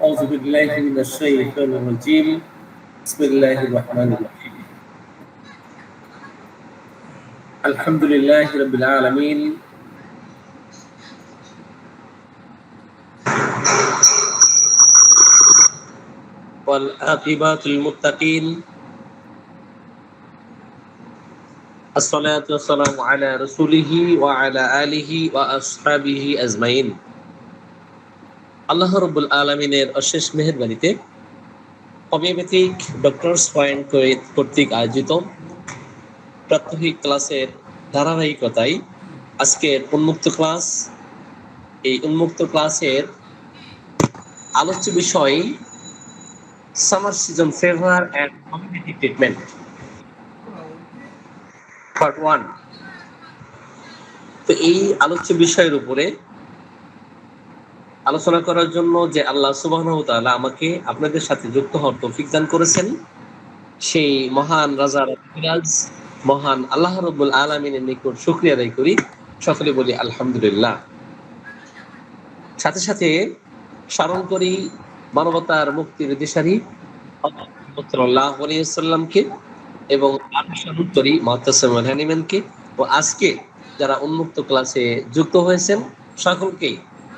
أعوذ بالله من الشيطان الرجيم بسم الله الرحمن الرحيم الحمد لله رب العالمين والعاقبة للمتقين الصلاة والسلام على رسوله وعلى آله وأصحابه أجمعين আল্লাহ রাব্বুল আলামিনের অশেষ মেহেরবানিতে হোমিওপ্যাথিক ডক্টরস পয়েন্ট কর্তৃক আয়োজিত প্রাত্যহিক ক্লাসের ধারাবাহিকতায় আজকের উন্মুক্ত ক্লাস। এই উন্মুক্ত ক্লাসের আলোচ্য বিষয় summer season fever and homeopathic treatment part 1। তো এই আলোচ্য বিষয়ের উপরে আলোচনা করার জন্য যে আল্লাহ সুবহানাহু ওয়া তাআলা আমাকে আপনাদের সাথে যুক্ত হওয়ার তৌফিক দান করেছেন, সেই মহান রাজা রাজ মহান আল্লাহ রাব্বুল আলামিনের নিকট শুকরিয়া আদায় করি। সকলে বলি আলহামদুলিল্লাহ। সাথে সাথে স্মরণ করি মানবতার মুক্তির দিশারি সাল্লাল্লাহু আলাইহি ওয়াসাল্লামকে এবং স্মরণ করি মুতাসাম্মিল হানিমানকে ও আজকে যারা উন্মুক্ত ক্লাসে যুক্ত হয়েছেন সকলকে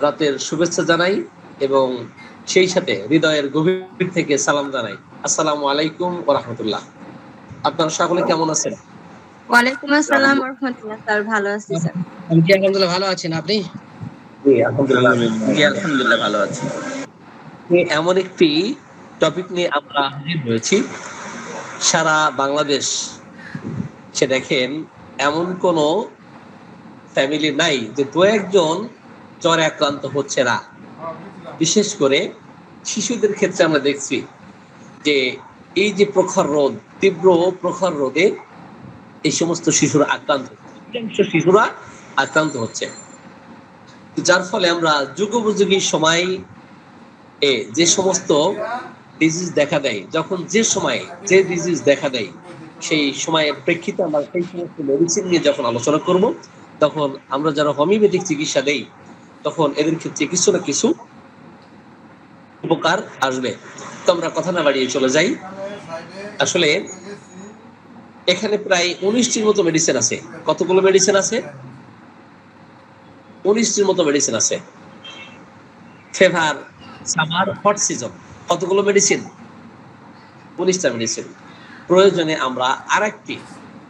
রাতের শুভেচ্ছা জানাই এবং সেই সাথে হৃদয়ের গভীর থেকে সালাম জানাই। আসসালামু আলাইকুম ওয়া রাহমাতুল্লাহ। আপনারা সকলে কেমন আছেন? ওয়ালাইকুম আসসালাম ওয়া রাহমাতুল্লাহ। স্যার ভালো আছি স্যার। আমি কি আলহামদুলিল্লাহ ভালো আছেন আপনি? জি আলহামদুলিল্লাহ ভালো আছি। এমন একটি টপিক নিয়ে আমরা হাজির হয়েছি, সারা বাংলাদেশ সে দেখেন এমন কোন ফ্যামিলি নাই যে দু একজন জ্বরে আক্রান্ত হচ্ছে না। বিশেষ করে শিশুদের ক্ষেত্রে আমরা দেখছি যে এই যে প্রখর রোদ, তীব্র প্রখর রোদে এই সমস্ত শিশুরা আক্রান্ত হচ্ছে, যার ফলে আমরা যুগোপযোগী সময় যে সমস্ত ডিজিজ দেখা দেয়, যখন যে সময়ে যে ডিজিজ দেখা দেয় সেই সময়ের প্রেক্ষিতে আমরা সেই সমস্ত মেডিসিন নিয়ে যখন আলোচনা করব, তখন আমরা যারা হোমিওপ্যাথিক চিকিৎসা দেই তখন এদের ক্ষেত্রে কিছু না কিছু উপকার আসবে। তো আমরা কথা না বাড়িয়ে চলে যাই। আসলে এখানে প্রায় 19টির মতো মেডিসিন আছে। কতগুলো মেডিসিন আছে? 19টির মতো মেডিসিন আছে। ফেভার, সামার, হট সিজন, কতগুলো মেডিসিন? 19টা মেডিসিন। প্রয়োজনে আমরা আরেকটি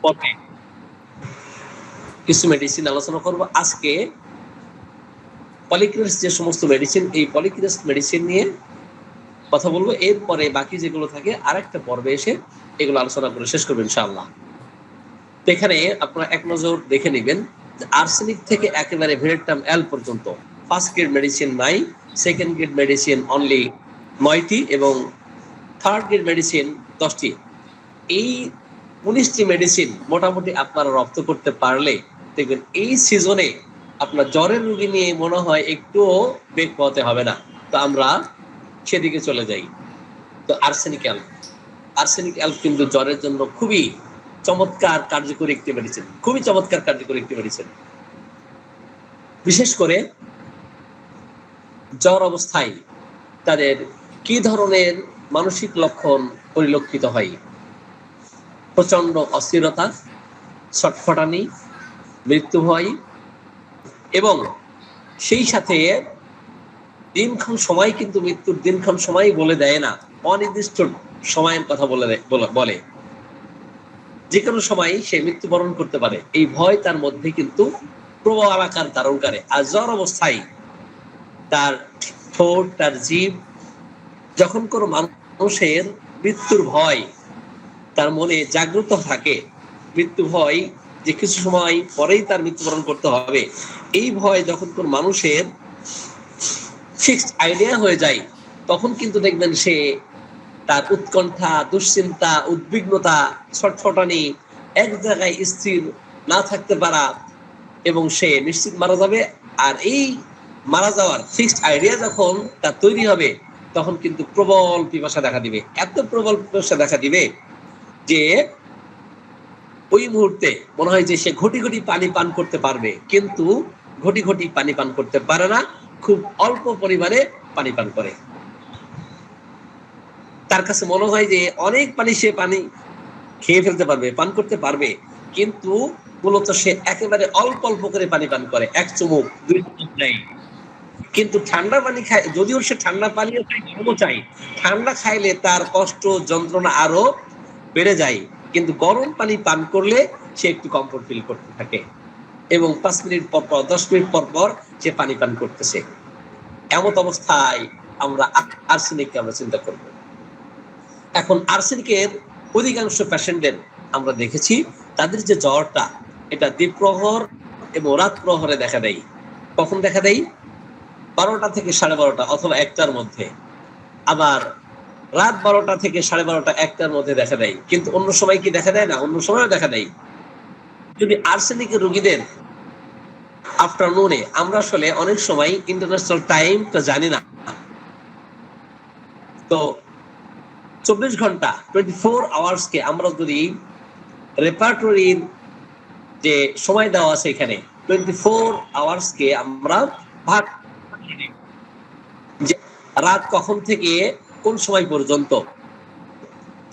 পর্বে কিছু মেডিসিন আলোচনা করব। আজকে পলিক্রেস্ট যে সমস্ত মেডিসিন, এই পলিক্রেস্ট মেডিসিন নিয়ে কথা বলবো। এরপরে বাকি যেগুলো থাকে আরেকটা পর্বে এসে এগুলো আলোচনা করে শেষ করবো ইনশাআল্লাহ। তো এখানে আপনারা এক নজর দেখে নেবেন যে আর্সেনিক থেকে একেবারে ভেরেটাম এল পর্যন্ত ফার্স্ট গ্রেড মেডিসিন নাই, সেকেন্ড গ্রেড মেডিসিন অনলি 9টি এবং থার্ড গ্রেড মেডিসিন 10টি। এই 19টি মেডিসিন মোটামুটি আপনারা রপ্ত করতে পারলে দেখবেন এই সিজনে আপনার জ্বরের রোগী নিয়ে মনে হয় একটুও বেগ পাওয়াতে হবে না। তো আমরা সেদিকে চলে যাই। তো আর্সেনিক অ্যালব কিন্তু জ্বরের জন্য খুবই চমৎকার কার্যকরী একটি মেডিসিন, খুবই চমৎকার কার্যকরী একটি মেডিসিন। বিশেষ করে জ্বর অবস্থায় তাদের কি ধরনের মানসিক লক্ষণ পরিলক্ষিত হয়? প্রচন্ড অস্থিরতা, ছটফটানি, মৃত্যু ভয় এবং সেই সাথে দিনক্ষণ সময় কিন্তু মৃত্যুর দিনক্ষণ সময় বলে দেয় না, অনির্দিষ্ট সময়ের কথা বলে যে কোনো সময় সে মৃত্যুবরণ করতে পারে। এই ভয় তার মধ্যে কিন্তু প্রবল আকার ধারণ করে। আর জ্বর অবস্থায় তার ঠোঁট, তার জীব, যখন কোনো মানুষের মৃত্যুর ভয় তার মনে জাগ্রত থাকে, মৃত্যু ভয় যে কিছু সময় পরেই তার মৃত্যুবরণ করতে হবে, এই ভয় যখন কোন মানুষের ফিক্সড আইডিয়া হয়ে যায়, তখন কিন্তু দেখবেন সে তার উৎকণ্ঠা, দুশ্চিন্তা, উদ্বিগ্নতা, ছটফটানি, এক জায়গায় স্থির না থাকতে পারা এবং সে নিশ্চিত মারা যাবে। আর এই মারা যাওয়ার ফিক্সড আইডিয়া যখন তার তৈরি হবে, তখন কিন্তু প্রবল পিপাসা দেখা দিবে। এত প্রবল পিপাসা দেখা দিবে যে ওই মুহূর্তে মনে হয় যে সে ঘটি ঘটি পানি পান করতে পারবে, কিন্তু ঘটি ঘটি পানি পান করতে পারে না, খুব অল্প পরিমাণে পানি পান করে। তার কাছে মনে হয় যে অনেক পানি সে পানি খেয়ে ফেলতে পারবে, পান করতে পারবে, কিন্তু মূলত সে একেবারে অল্প অল্প করে পানি পান করে, এক চুমুক দুই চুমুক নেই। কিন্তু ঠান্ডা পানি খায়, যদিও সে ঠান্ডা পানিও চাই, গরমও চাই, ঠান্ডা খাইলে তার কষ্ট যন্ত্রণা আরো বেড়ে যায়, কিন্তু গরম পানি পান করলে সে একটু কমফোর্ট ফিল করতে থাকে এবং 5 মিনিট পর পর 10 মিনিট পর পর সে পানি পান করতেছে। এমত অবস্থায় আমরা আর্সেনিককে আমরা চিন্তা করব। এখন আর্সেনিকের অধিকাংশ পেশেন্টদের আমরা দেখেছি তাদের যে জ্বরটা, এটা দ্বিপ্রহর এবং রাত প্রহরে দেখা দেয়। কখন দেখা দেয়? 12টা থেকে 12:30 অথবা 1টার মধ্যে। আবার রাত 12টা থেকে 12:30 1টার মধ্যে দেখা দেয়। কিন্তু অন্য সময় কি দেখা দেয় না? অন্য সময়ও দেখা দেয়। যদি আর্সেনিকের রোগীদের আফটারনুনে, আমরা আসলে অনেক সময় ইন্টারন্যাশনাল টাইমটা জানি না, তো 24 ঘন্টা 24 আওয়ার্সকে আমরা যদি রেপার্টরির যে সময় দেওয়া আছে এখানে 24 আওয়ার্সকে আমরা ভাগ, যে রাত কখন থেকে কোন সময় পর্যন্ত,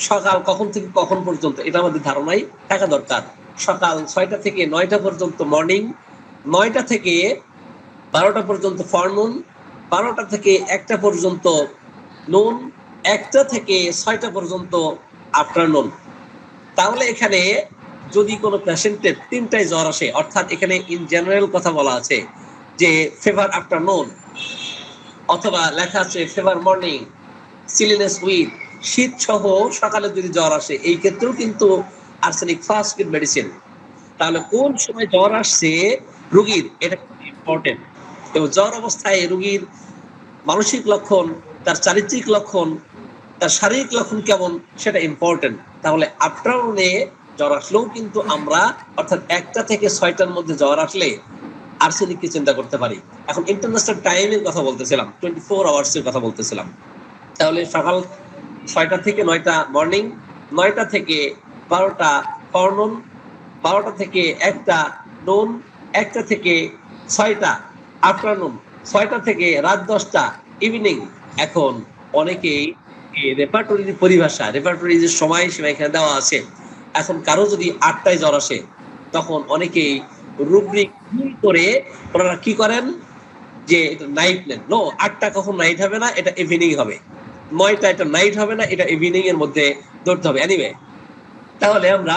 সকাল কখন থেকে কখন পর্যন্ত, এটা আমাদের ধারণাই থাকা দরকার। সকাল 6টা থেকে 9টা পর্যন্ত মর্নিং, 9টা থেকে 12টা পর্যন্ত ফরনুন, 12টা থেকে 1টা পর্যন্ত নুন, 1টা থেকে 6টা পর্যন্ত আফটারনুন। তাহলে এখানে যদি কোনো পেশেন্টের 3টায় জ্বর আসে, অর্থাৎ এখানে ইন জেনারেল কথা বলা আছে যে ফেভার আফটারনুন, অথবা লেখা আছে ফেভার মর্নিং, সিলিনেস উইথ, শীত সহ সকালে যদি জ্বর আসে, এই ক্ষেত্রেও কিন্তু আর্সেনিক ফার্স্ট এড মেডিসিন। তাহলে কোন সময় জ্বর আসছে রোগীর, এটা খুব ইম্পর্টেন্ট। এবং জ্বর অবস্থায় রোগীর মানসিক লক্ষণ, তার চারিত্রিক লক্ষণ, তার শারীরিক লক্ষণ কেমন, সেটা ইম্পর্টেন্ট। তাহলে আফটারনুনে জ্বর আসলেও কিন্তু আমরা, অর্থাৎ 1টা থেকে 6টার মধ্যে জ্বর আসলে আর্সেনিককে চিন্তা করতে পারি। এখন ইন্টারন্যাশনাল টাইমের কথা বলতেছিলাম, 24 আওয়ার্সের কথা বলতেছিলাম। তাহলে সকাল 6টা থেকে 9টা মর্নিং, 9টা থেকে 12টা ফরনুন, 12টা থেকে 1টা নুন, 1টা থেকে 6টা আফটারনুন, 6টা থেকে রাত 10টা ইভিনিং। এখন অনেকেই রেপার্টরির পরিভাষা, রেপার্টরির যে সময় সীমা এখানে দেওয়া আছে, এখন কারো যদি 8টায় জ্বর আসে, তখন অনেকেই রুব্রিক ভুল করে ওনারা কি করেন যে এটা নাইট নেন। নো, 8টা কখন নাইট হবে না, এটা ইভিনিং হবে। 9টা এটা নাইট হবে না, এটা ইভিনিং এর মধ্যে ধরতে হবে। এনিওয়ে, তাহলে আমরা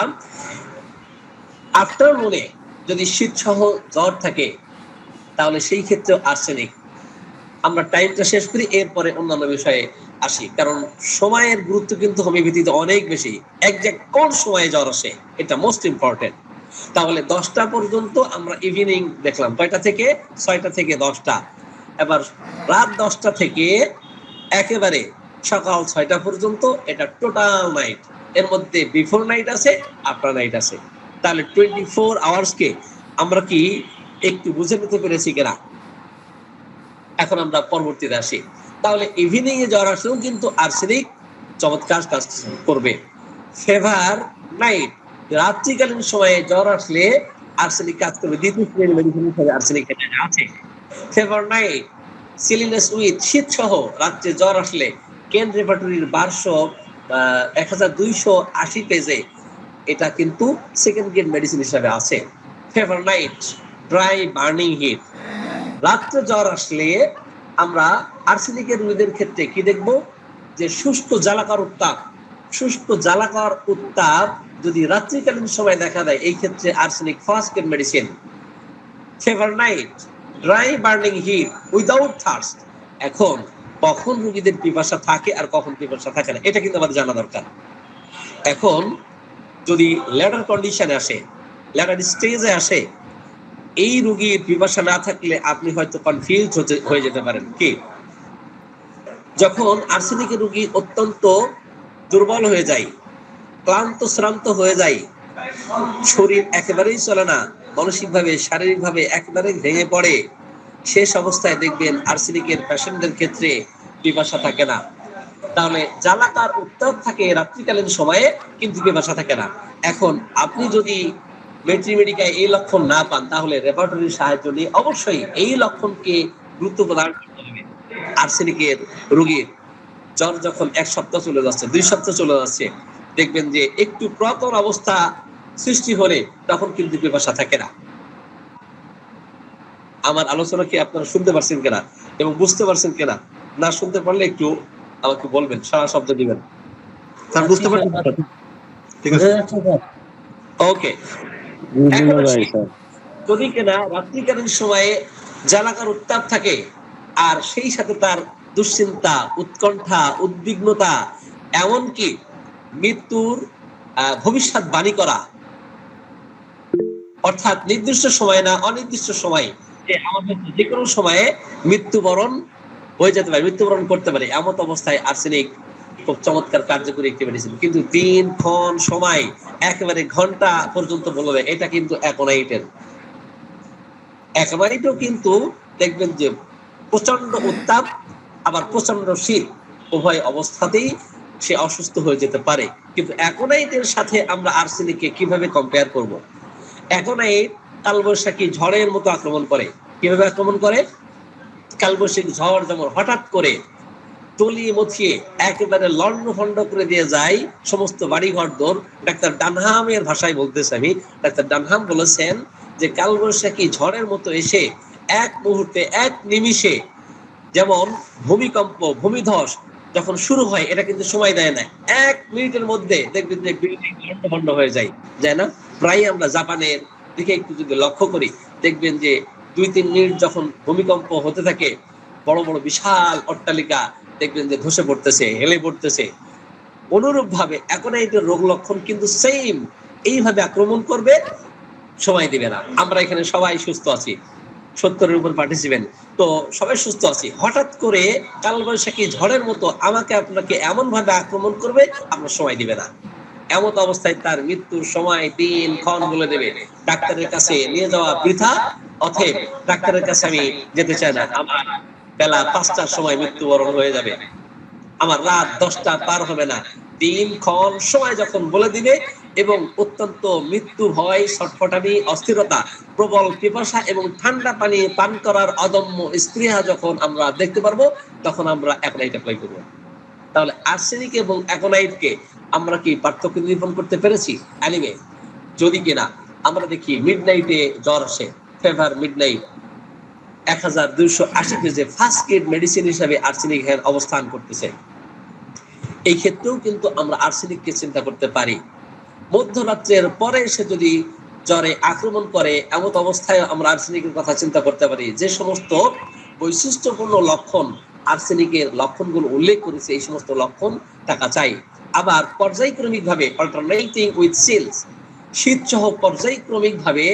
আফটারনুনে যদি শীত সহ জ্বর থাকে, তাহলে সেই ক্ষেত্রে আর্সেনিক। আমরা টাইমটা শেষ করি, এরপরে অন্যান্য বিষয়ে আসি, কারণ সময়ের গুরুত্ব কিন্তু হোমিওপ্যাথিতে অনেক বেশি। একজ্যাক্ট কোন সময়ে জ্বর আসে, এটা মোস্ট ইম্পর্টেন্ট। তাহলে 10টা পর্যন্ত আমরা ইভিনিং দেখলাম, 9টা থেকে 6টা থেকে 10টা। এবার রাত 10টা থেকে একেবারে সকাল 6টা পর্যন্ত, এটা টোটাল নাইট। এর মধ্যে বিফোর নাইট আছে, আফটার নাইট আছে। তাহলে 24 আওয়ার্সকে আমরা কি একটু বুঝে নিতে পেরেছি কিনা? এখন আমরা পরবর্তীতে আসি। তাহলে ইভিনিং এ জ্বর আসলেও কিন্তু আর্সেনিক চমৎকার কাজ করবে। ফেভার নাইট, রাত্রিকালীন সময়ে জ্বর আসলে আর্সেনিক কাজ করবে। দ্বিতীয় শ্রেণীর মেডিসিন হিসেবে আর্সেনিক আছে। ফেভার নাইট, সিলিনেস উইথ, শীত সহ রাত্রে জ্বর আসলে কেন রেপার্টরির 1280 পেজে এটা কিন্তু সেকেন্ড গ্রেড মেডিসিন হিসেবে আছে। Fever night, dry burning heat, রাত্রে জ্বর আসলে আমরা আর্সেনিকের রোগীদের ক্ষেত্রে কি দেখব, যে শুষ্ক জ্বালাকার উত্তাপ, শুষ্ক জ্বালাকার উত্তাপ যদি রাত্রিকালীন সময় দেখা দেয়, এই ক্ষেত্রে arsenic first aid medicine. Fever night, dry burning heat without thirst. এখন কখন রোগীদের পিপাসা থাকে আর কখন পিপাসা থাকে না, এটা কিন্তু আমাদের জানা দরকার। এখন যদি লেটার কন্ডিশনে আসে, লেটার স্টেজে আসে, এই রোগীর পিপাসা না থাকলে আপনি হয়তো কনফিউজ হয়ে যেতে পারেন। কি, যখন আর্সেনিকের রোগী অত্যন্ত দুর্বল হয়ে যায়, ক্লান্ত শ্রান্ত হয়ে যায়, শরীর একেবারেই চলে না, মানসিকভাবে শারীরিকভাবে একেবারে ভেঙে পড়ে, শেষ অবস্থায় দেখবেন আর্সেনিকের পেশেন্টদের ক্ষেত্রে পিপাসা থাকে না। তাহলে জ্বালাকার উত্তাপ থাকে রাত্রিকালীন সময়ে, কিন্তু পিপাসা থাকে না। এখন আপনি যদি মেট্রিমেডিকায় এই লক্ষণ না পান, তাহলে রেপার্টরির সাহায্য নিয়ে অবশ্যই এই লক্ষণকে গুরুত্ব প্রদান করতে হবে আর্সেনিকের রোগীর। জ্বর যখন 1 সপ্তাহ চলে যাচ্ছে, 2 সপ্তাহ চলে যাচ্ছে, দেখবেন যে একটু পুরাতন অবস্থা সৃষ্টি হলে তখন কিন্তু পিপাসা থাকে না। আমার আলোচনা কি আপনারা শুনতে পারছেন কিনা এবং বুঝতে পারছেন কিনা? না শুনতে পারলে একটু আমাকে বলবেন, সারা শব্দ দিবেন। স্যার বুঝতে পারছেন? ঠিক আছে, ওকে। এখন আসি, যদি কিনা রাত্রিকালীন সময়ে জ্বালাকার উত্তাপ থাকে আর সেই সাথে তার দুশ্চিন্তা, উৎকণ্ঠা, উদ্বিগ্নতা, এমনকি মৃত্যুর ভবিষ্যৎবাণী করা, অর্থাৎ নির্দিষ্ট সময় না অনির্দিষ্ট সময়, যে আমাদের যে কোনো সময়ে মৃত্যুবরণ হয়ে যেতে পারে, মৃত্যুবরণ করতে পারে, এমন অবস্থায় আর্সেনিক খুব চমৎকার কার্যকরী একটি মেডিসিন। কিন্তু দিন ক্ষণ সময় একেবারে ঘন্টা পর্যন্ত বলবে, এটা কিন্তু অ্যাকোনাইটের। অ্যাকোনাইটও কিন্তু দেখবেন যে প্রচন্ড উত্তাপ আবার প্রচন্ড শীত উভয় অবস্থাতেই সে অসুস্থ হয়ে যেতে পারে। কিন্তু অ্যাকোনাইটের সাথে আমরা আর্সেনিককে কিভাবে কম্পেয়ার করব? অ্যাকোনাইট কালবৈশাখী ঝড়ের মতো আক্রমণ করে। কিভাবে আক্রমণ করে? কালবৈশাখী ঝড় যেমন হঠাৎ করে তলিয়ে মথিয়ে একেবারে লন্ডভন্ড করে দিয়ে যায় সমস্ত বাড়িঘর দোর। ডাক্তার ডানহামের ভাষায় বলতেছে আমি, ডাক্তার ডানহাম বলেছেন যে কালবৈশাখী ঝড়ের মতো এসে এক মুহূর্তে, এক নিমিষে, যেমন ভূমিকম্প, ভূমিধস যখন শুরু হয় এটা কিন্তু সময় দেয় না, 1 মিনিটের মধ্যে দেখবেন যে বিল্ডিং লন্ডভন্ড হয়ে যায়, না? প্রায় আমরা জাপানের দিকে একটু যদি লক্ষ্য করি, দেখবেন যে 2-3 মিনিট যখন ভূমিকম্প হতে থাকে, বড় বড় বিশাল অট্টালিকা দেখবেন যে ধসে পড়তেছে, হেলে পড়তেছে। অনুরূপ ভাবে অ্যাকোনাইটের রোগ লক্ষণ কিন্তু সেম, এইভাবে আক্রমণ করবে, সময় দিবে না। আমরা এখানে সবাই সুস্থ আছি, 70-এর উপর পার্টিসিপেন্ট, তো সবাই সুস্থ আছি। হঠাৎ করে কালবৈশাখী ঝড়ের মতো আমাকে আপনাকে এমন ভাবে আক্রমণ করবে, আপনার সময় দিবে না। এমন অবস্থায় তার মৃত্যুর সময়, দিন ক্ষণ বলে দেবে। ডাক্তারের কাছে নিয়ে যাওয়া বৃথা, অতএব ডাক্তারের কাছে আমি যেতে চাই না। আমার বেলা 5টার সময় মৃত্যুবরণ হয়ে যাবে, আমার রাত 10টা পার হবে না। দিন ক্ষণ সময় যখন বলে দিবে এবং অত্যন্ত মৃত্যু ভয়, ছটফটানি, অস্থিরতা, প্রবল পিপাসা এবং ঠান্ডা পানি পান করার অদম্য স্পৃহা যখন আমরা দেখতে পারবো, তখন আমরা অ্যাকোনাইট অ্যাপ্লাই করবো। তাহলে আর্সেনিক এবং অ্যাকোনাইটকে আমরা কি পার্থক্য নিরূপণ করতে পেরেছি? অ্যানিমে যদি কিনা আমরা দেখি মিডনাইটে জ্বর আসে, ফেভার মিডনাইট 1280 পেজে ফার্স্ট এড মেডিসিন হিসেবে আর্সেনিক অবস্থান করতেছে। এই ক্ষেত্রেও কিন্তু আমরা আর্সেনিককে চিন্তা করতে পারি। মধ্যরাত্রের পরে সে যদি জ্বরে আক্রমণ করে, এমন অবস্থায় আমরা আর্সেনিকের কথা চিন্তা করতে পারি। যে সমস্ত বৈশিষ্ট্যপূর্ণ লক্ষণ আর্সেনিকের লক্ষণগুলো উল্লেখ করেছে, এই সমস্ত লক্ষণ থাকা চাই। আবার পর্যায়ক্রমিকভাবে অল্টারনেটিং উইথ সিলস, শীত সহ পর্যায়ক্রমিকভাবে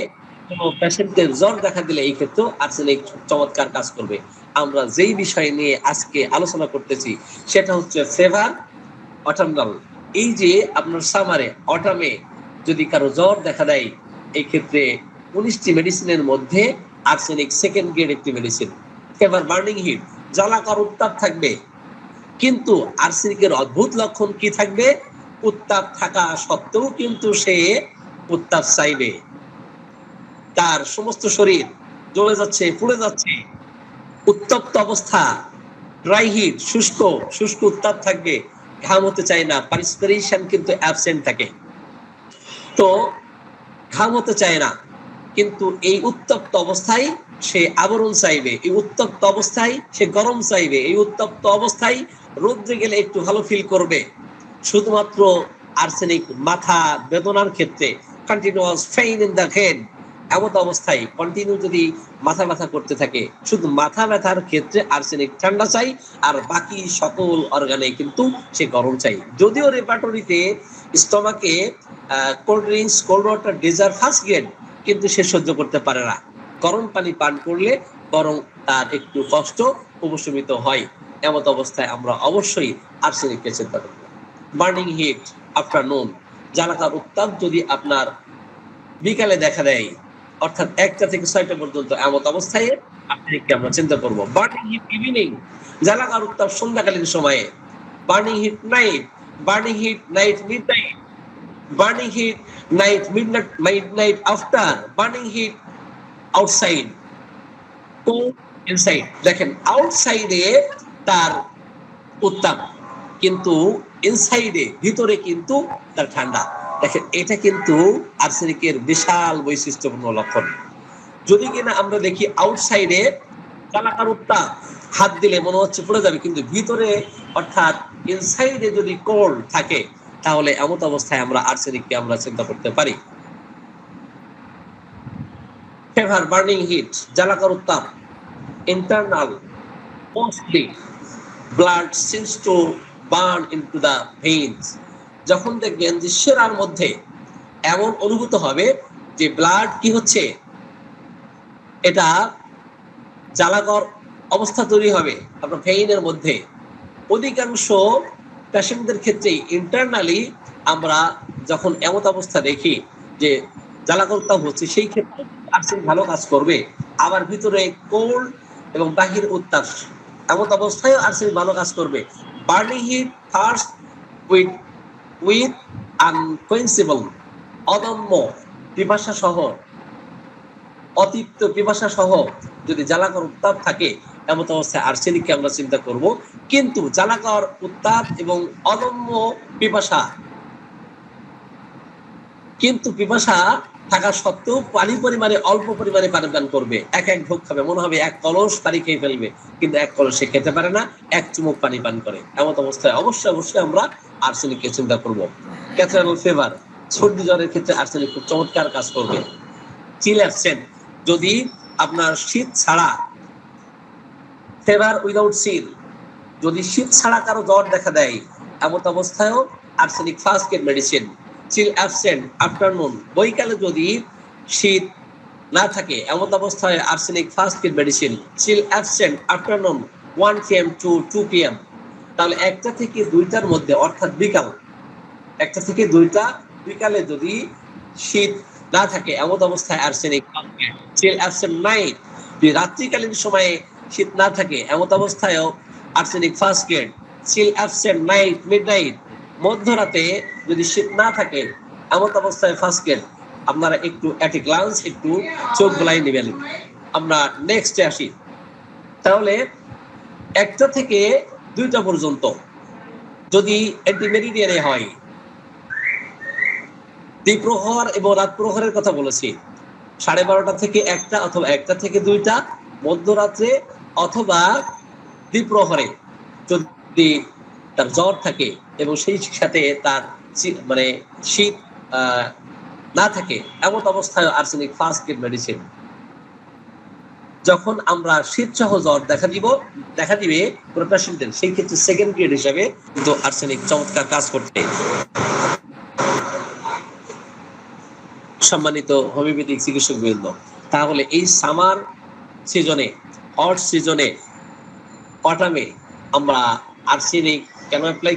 কোনো পেশেন্টের জ্বর দেখা দিলে এই ক্ষেত্রেও আর্সেনিক চমৎকার কাজ করবে। আমরা যেই বিষয় নিয়ে আজকে আলোচনা করতেছি সেটা হচ্ছে ফেভার অটামনাল। এই যে আপনার সামারে অটামে যদি কারো জ্বর দেখা দেয়, এই ক্ষেত্রে 19টি মেডিসিনের মধ্যে আর্সেনিক সেকেন্ড গ্রেড একটি মেডিসিন। ফেভার বার্নিং হিট, জ্বালাকার উত্তাপ থাকবে, কিন্তু আর্সেনিকের অদ্ভুত লক্ষণ কি থাকবে? উত্তাপ থাকা সত্ত্বেও কিন্তু সে উত্তাপ চাইবে, তার সমস্ত শরীর জ্বলে যাচ্ছে, পুড়ে যাচ্ছে, উত্তপ্ত অবস্থা, ড্রাই হিট, শুষ্ক শুষ্ক উত্তাপ থাকবে, ঘাম হতে চায় না, পারস্পিরেশন কিন্তু অ্যাবসেন্ট থাকে। তো ঘাম হতে চায় না, কিন্তু এই উত্তপ্ত অবস্থায় সে আবরণ চাইবে, এই উত্তপ্ত অবস্থায় সে গরম চাইবে, এই উত্তপ্ত অবস্থায় রোদ্রে গেলে একটু ভালো ফিল করবে। শুধুমাত্র আর্সেনিক মাথা বেদনার ক্ষেত্রে, continuous pain in the head, এমন অবস্থায় কন্টিনিউ যদি মাথা ব্যথা করতে থাকে, শুধু মাথা ব্যথার ক্ষেত্রে আর্সেনিক ঠান্ডা চাই, আর বাকি সকল অর্গানে কিন্তু সে গরম চাই। যদিও রেপার্টরিতে স্টমাকে cold drinks, cold water, dessert first grade, কিন্তু সে সহ্য করতে পারে না। গরম পানি পান করলে বরং তার একটু কষ্ট উপশমিত হয়। এমন অবস্থায় আমরা অবশ্যই আর্সেনিককে চিন্তা করব। বার্নিং হিট আফটারনুন, জ্বালাকার উত্তাপ যদি আপনার বিকালে দেখা দেয়, অর্থাৎ 1টা থেকে 6টা পর্যন্ত, এমন অবস্থায় আর্সেনিককে আমরা চিন্তা করব। বার্নিং হিট ইভিনিং, জ্বালাকার উত্তাপ সন্ধ্যাকালীন সময়ে। Burning heat night, burning heat night midnight, burning heat night midnight after, burning heat outside, cold inside. দেখেন আউটসাইডে তার উত্তাপ, কিন্তু ইনসাইডে ভিতরে কিন্তু তার ঠান্ডা। দেখেন এটা কিন্তু আর্সেনিকের বিশাল বৈশিষ্ট্যপূর্ণ লক্ষণ। যদি কিনা আমরা দেখি আউটসাইডে কালাকার উত্তাপ, হাত দিলে মনে হচ্ছে পড়ে যাবে, কিন্তু ভিতরে অর্থাৎ ইনসাইডে যদি কোল্ড থাকে তাহলে এমন অবস্থায় আমরা আর্সেনিককে আমরা চিন্তা করতে পারি। ফেভার, বার্নিং হিট, জ্বালাকার উত্তাপ, internal mostly blood seems to burn into the veins. যখন দেখবেন যে শিরার মধ্যে এমন অনুভূত হবে যে ব্লাড কি হচ্ছে, এটা জ্বালাকর অবস্থা তৈরি হবে আপনার ভেইনের মধ্যে। অধিকাংশ পেশেন্টদের ক্ষেত্রেই ইন্টারনালি আমরা যখন এমন অবস্থা দেখি যে জ্বালাকর উত্তাপ হচ্ছে, সেই ক্ষেত্রে আর্সেনিক ভালো কাজ করবে। আবার ভিতরে কোল্ড এবং বাহির উত্তাপ, এমন অবস্থায় আর্সেনিক ভালো কাজ করবে। বার্নিং হিট, থার্স্ট উইথ আনকোয়েন্সেবল, অদম্য পিপাসা সহ, অতিরিক্ত পিপাসা সহ যদি জ্বালাকর উত্তাপ থাকে এমন অবস্থায় আর্সেনিককে আমরা চিন্তা করব। কিন্তু জ্বালাকর উত্তাপ এবং অদম্য পিপাসা, কিন্তু পিপাসা থাকা সত্ত্বেও পানি পরিমাণে অল্প পরিমাণে পানি পান করবে, এক ঢোক খাবে, মনে হবে এক কলস পানি খেয়ে ফেলবে, কিন্তু এক কলস সে খেতে পারে না, এক চুমুক পানি পান করে। এমন অবস্থায় অবশ্যই আমরা আর্সেনিককে চিন্তা করব। ক্যাথেড্রাল ফিভার, সর্দি জ্বরের ক্ষেত্রে আর্সেনিক খুব চমৎকার কাজ করবে। চিল অ্যাবসেন্ট, যদি আপনার শীত ছাড়া, ফেভার উইদাউট চিল, যদি শীত ছাড়া কারো জ্বর দেখা দেয় এমন অবস্থায়ও arsenic first aid medicine. Chill absent afternoon, বৈকালে যদি শীত না থাকে এমন অবস্থায় arsenic first aid medicine. Chill absent afternoon 1 PM to 2 PM, তাহলে 1টা থেকে 2টার মধ্যে অর্থাৎ বিকাল 1টা থেকে 2টা বিকালে যদি শীত না থাকে এমন অবস্থায় আর্সেনিক ফার্স্ট এড। চিল অ্যাবসেন্ট নাইট, যদি রাত্রিকালীন সময়ে শীত না থাকে এমন অবস্থায়ও আর্সেনিক ফার্স্ট এড। চিল অ্যাবসেন্ট নাইট, মিডনাইট, মধ্যরাতে যদি শীত না থাকে এমন অবস্থায় ফার্স্ট এড। আপনারা একটু অ্যাট এ গ্লান্স একটু চোখ গোলাই নেবেন। আমরা নেক্সটে আসি। তাহলে 1টা থেকে 2টা পর্যন্ত যদি অ্যান্টিমেরিডিয়ানে হয়, দ্বিপ্রহর এবং রাত প্রহরের কথা বলেছি, 12:30 থেকে 1টা অথবা 1টা থেকে 2টা, মধ্যরাত্রে অথবা দ্বিপ্রহরে যদি তার জ্বর থাকে এবং সেই সাথে তার মানে শীত না থাকে এমন অবস্থায় আর্সেনিক ফার্স্ট এড মেডিসিন। যখন আমরা শীত সহ জ্বর দেখা দিবে কোনো পেশেন্টের, সেই ক্ষেত্রে সেকেন্ড গ্রেড হিসাবে কিন্তু আর্সেনিক চমৎকার কাজ করতে। সম্মানিত হোমিওপ্যাথিক চিকিৎসক বৃন্দ, তাহলে এই সামার সিজনে, হট সিজনে, অটামে আমরা আর্সেনিক কেন অ্যাপ্লাই,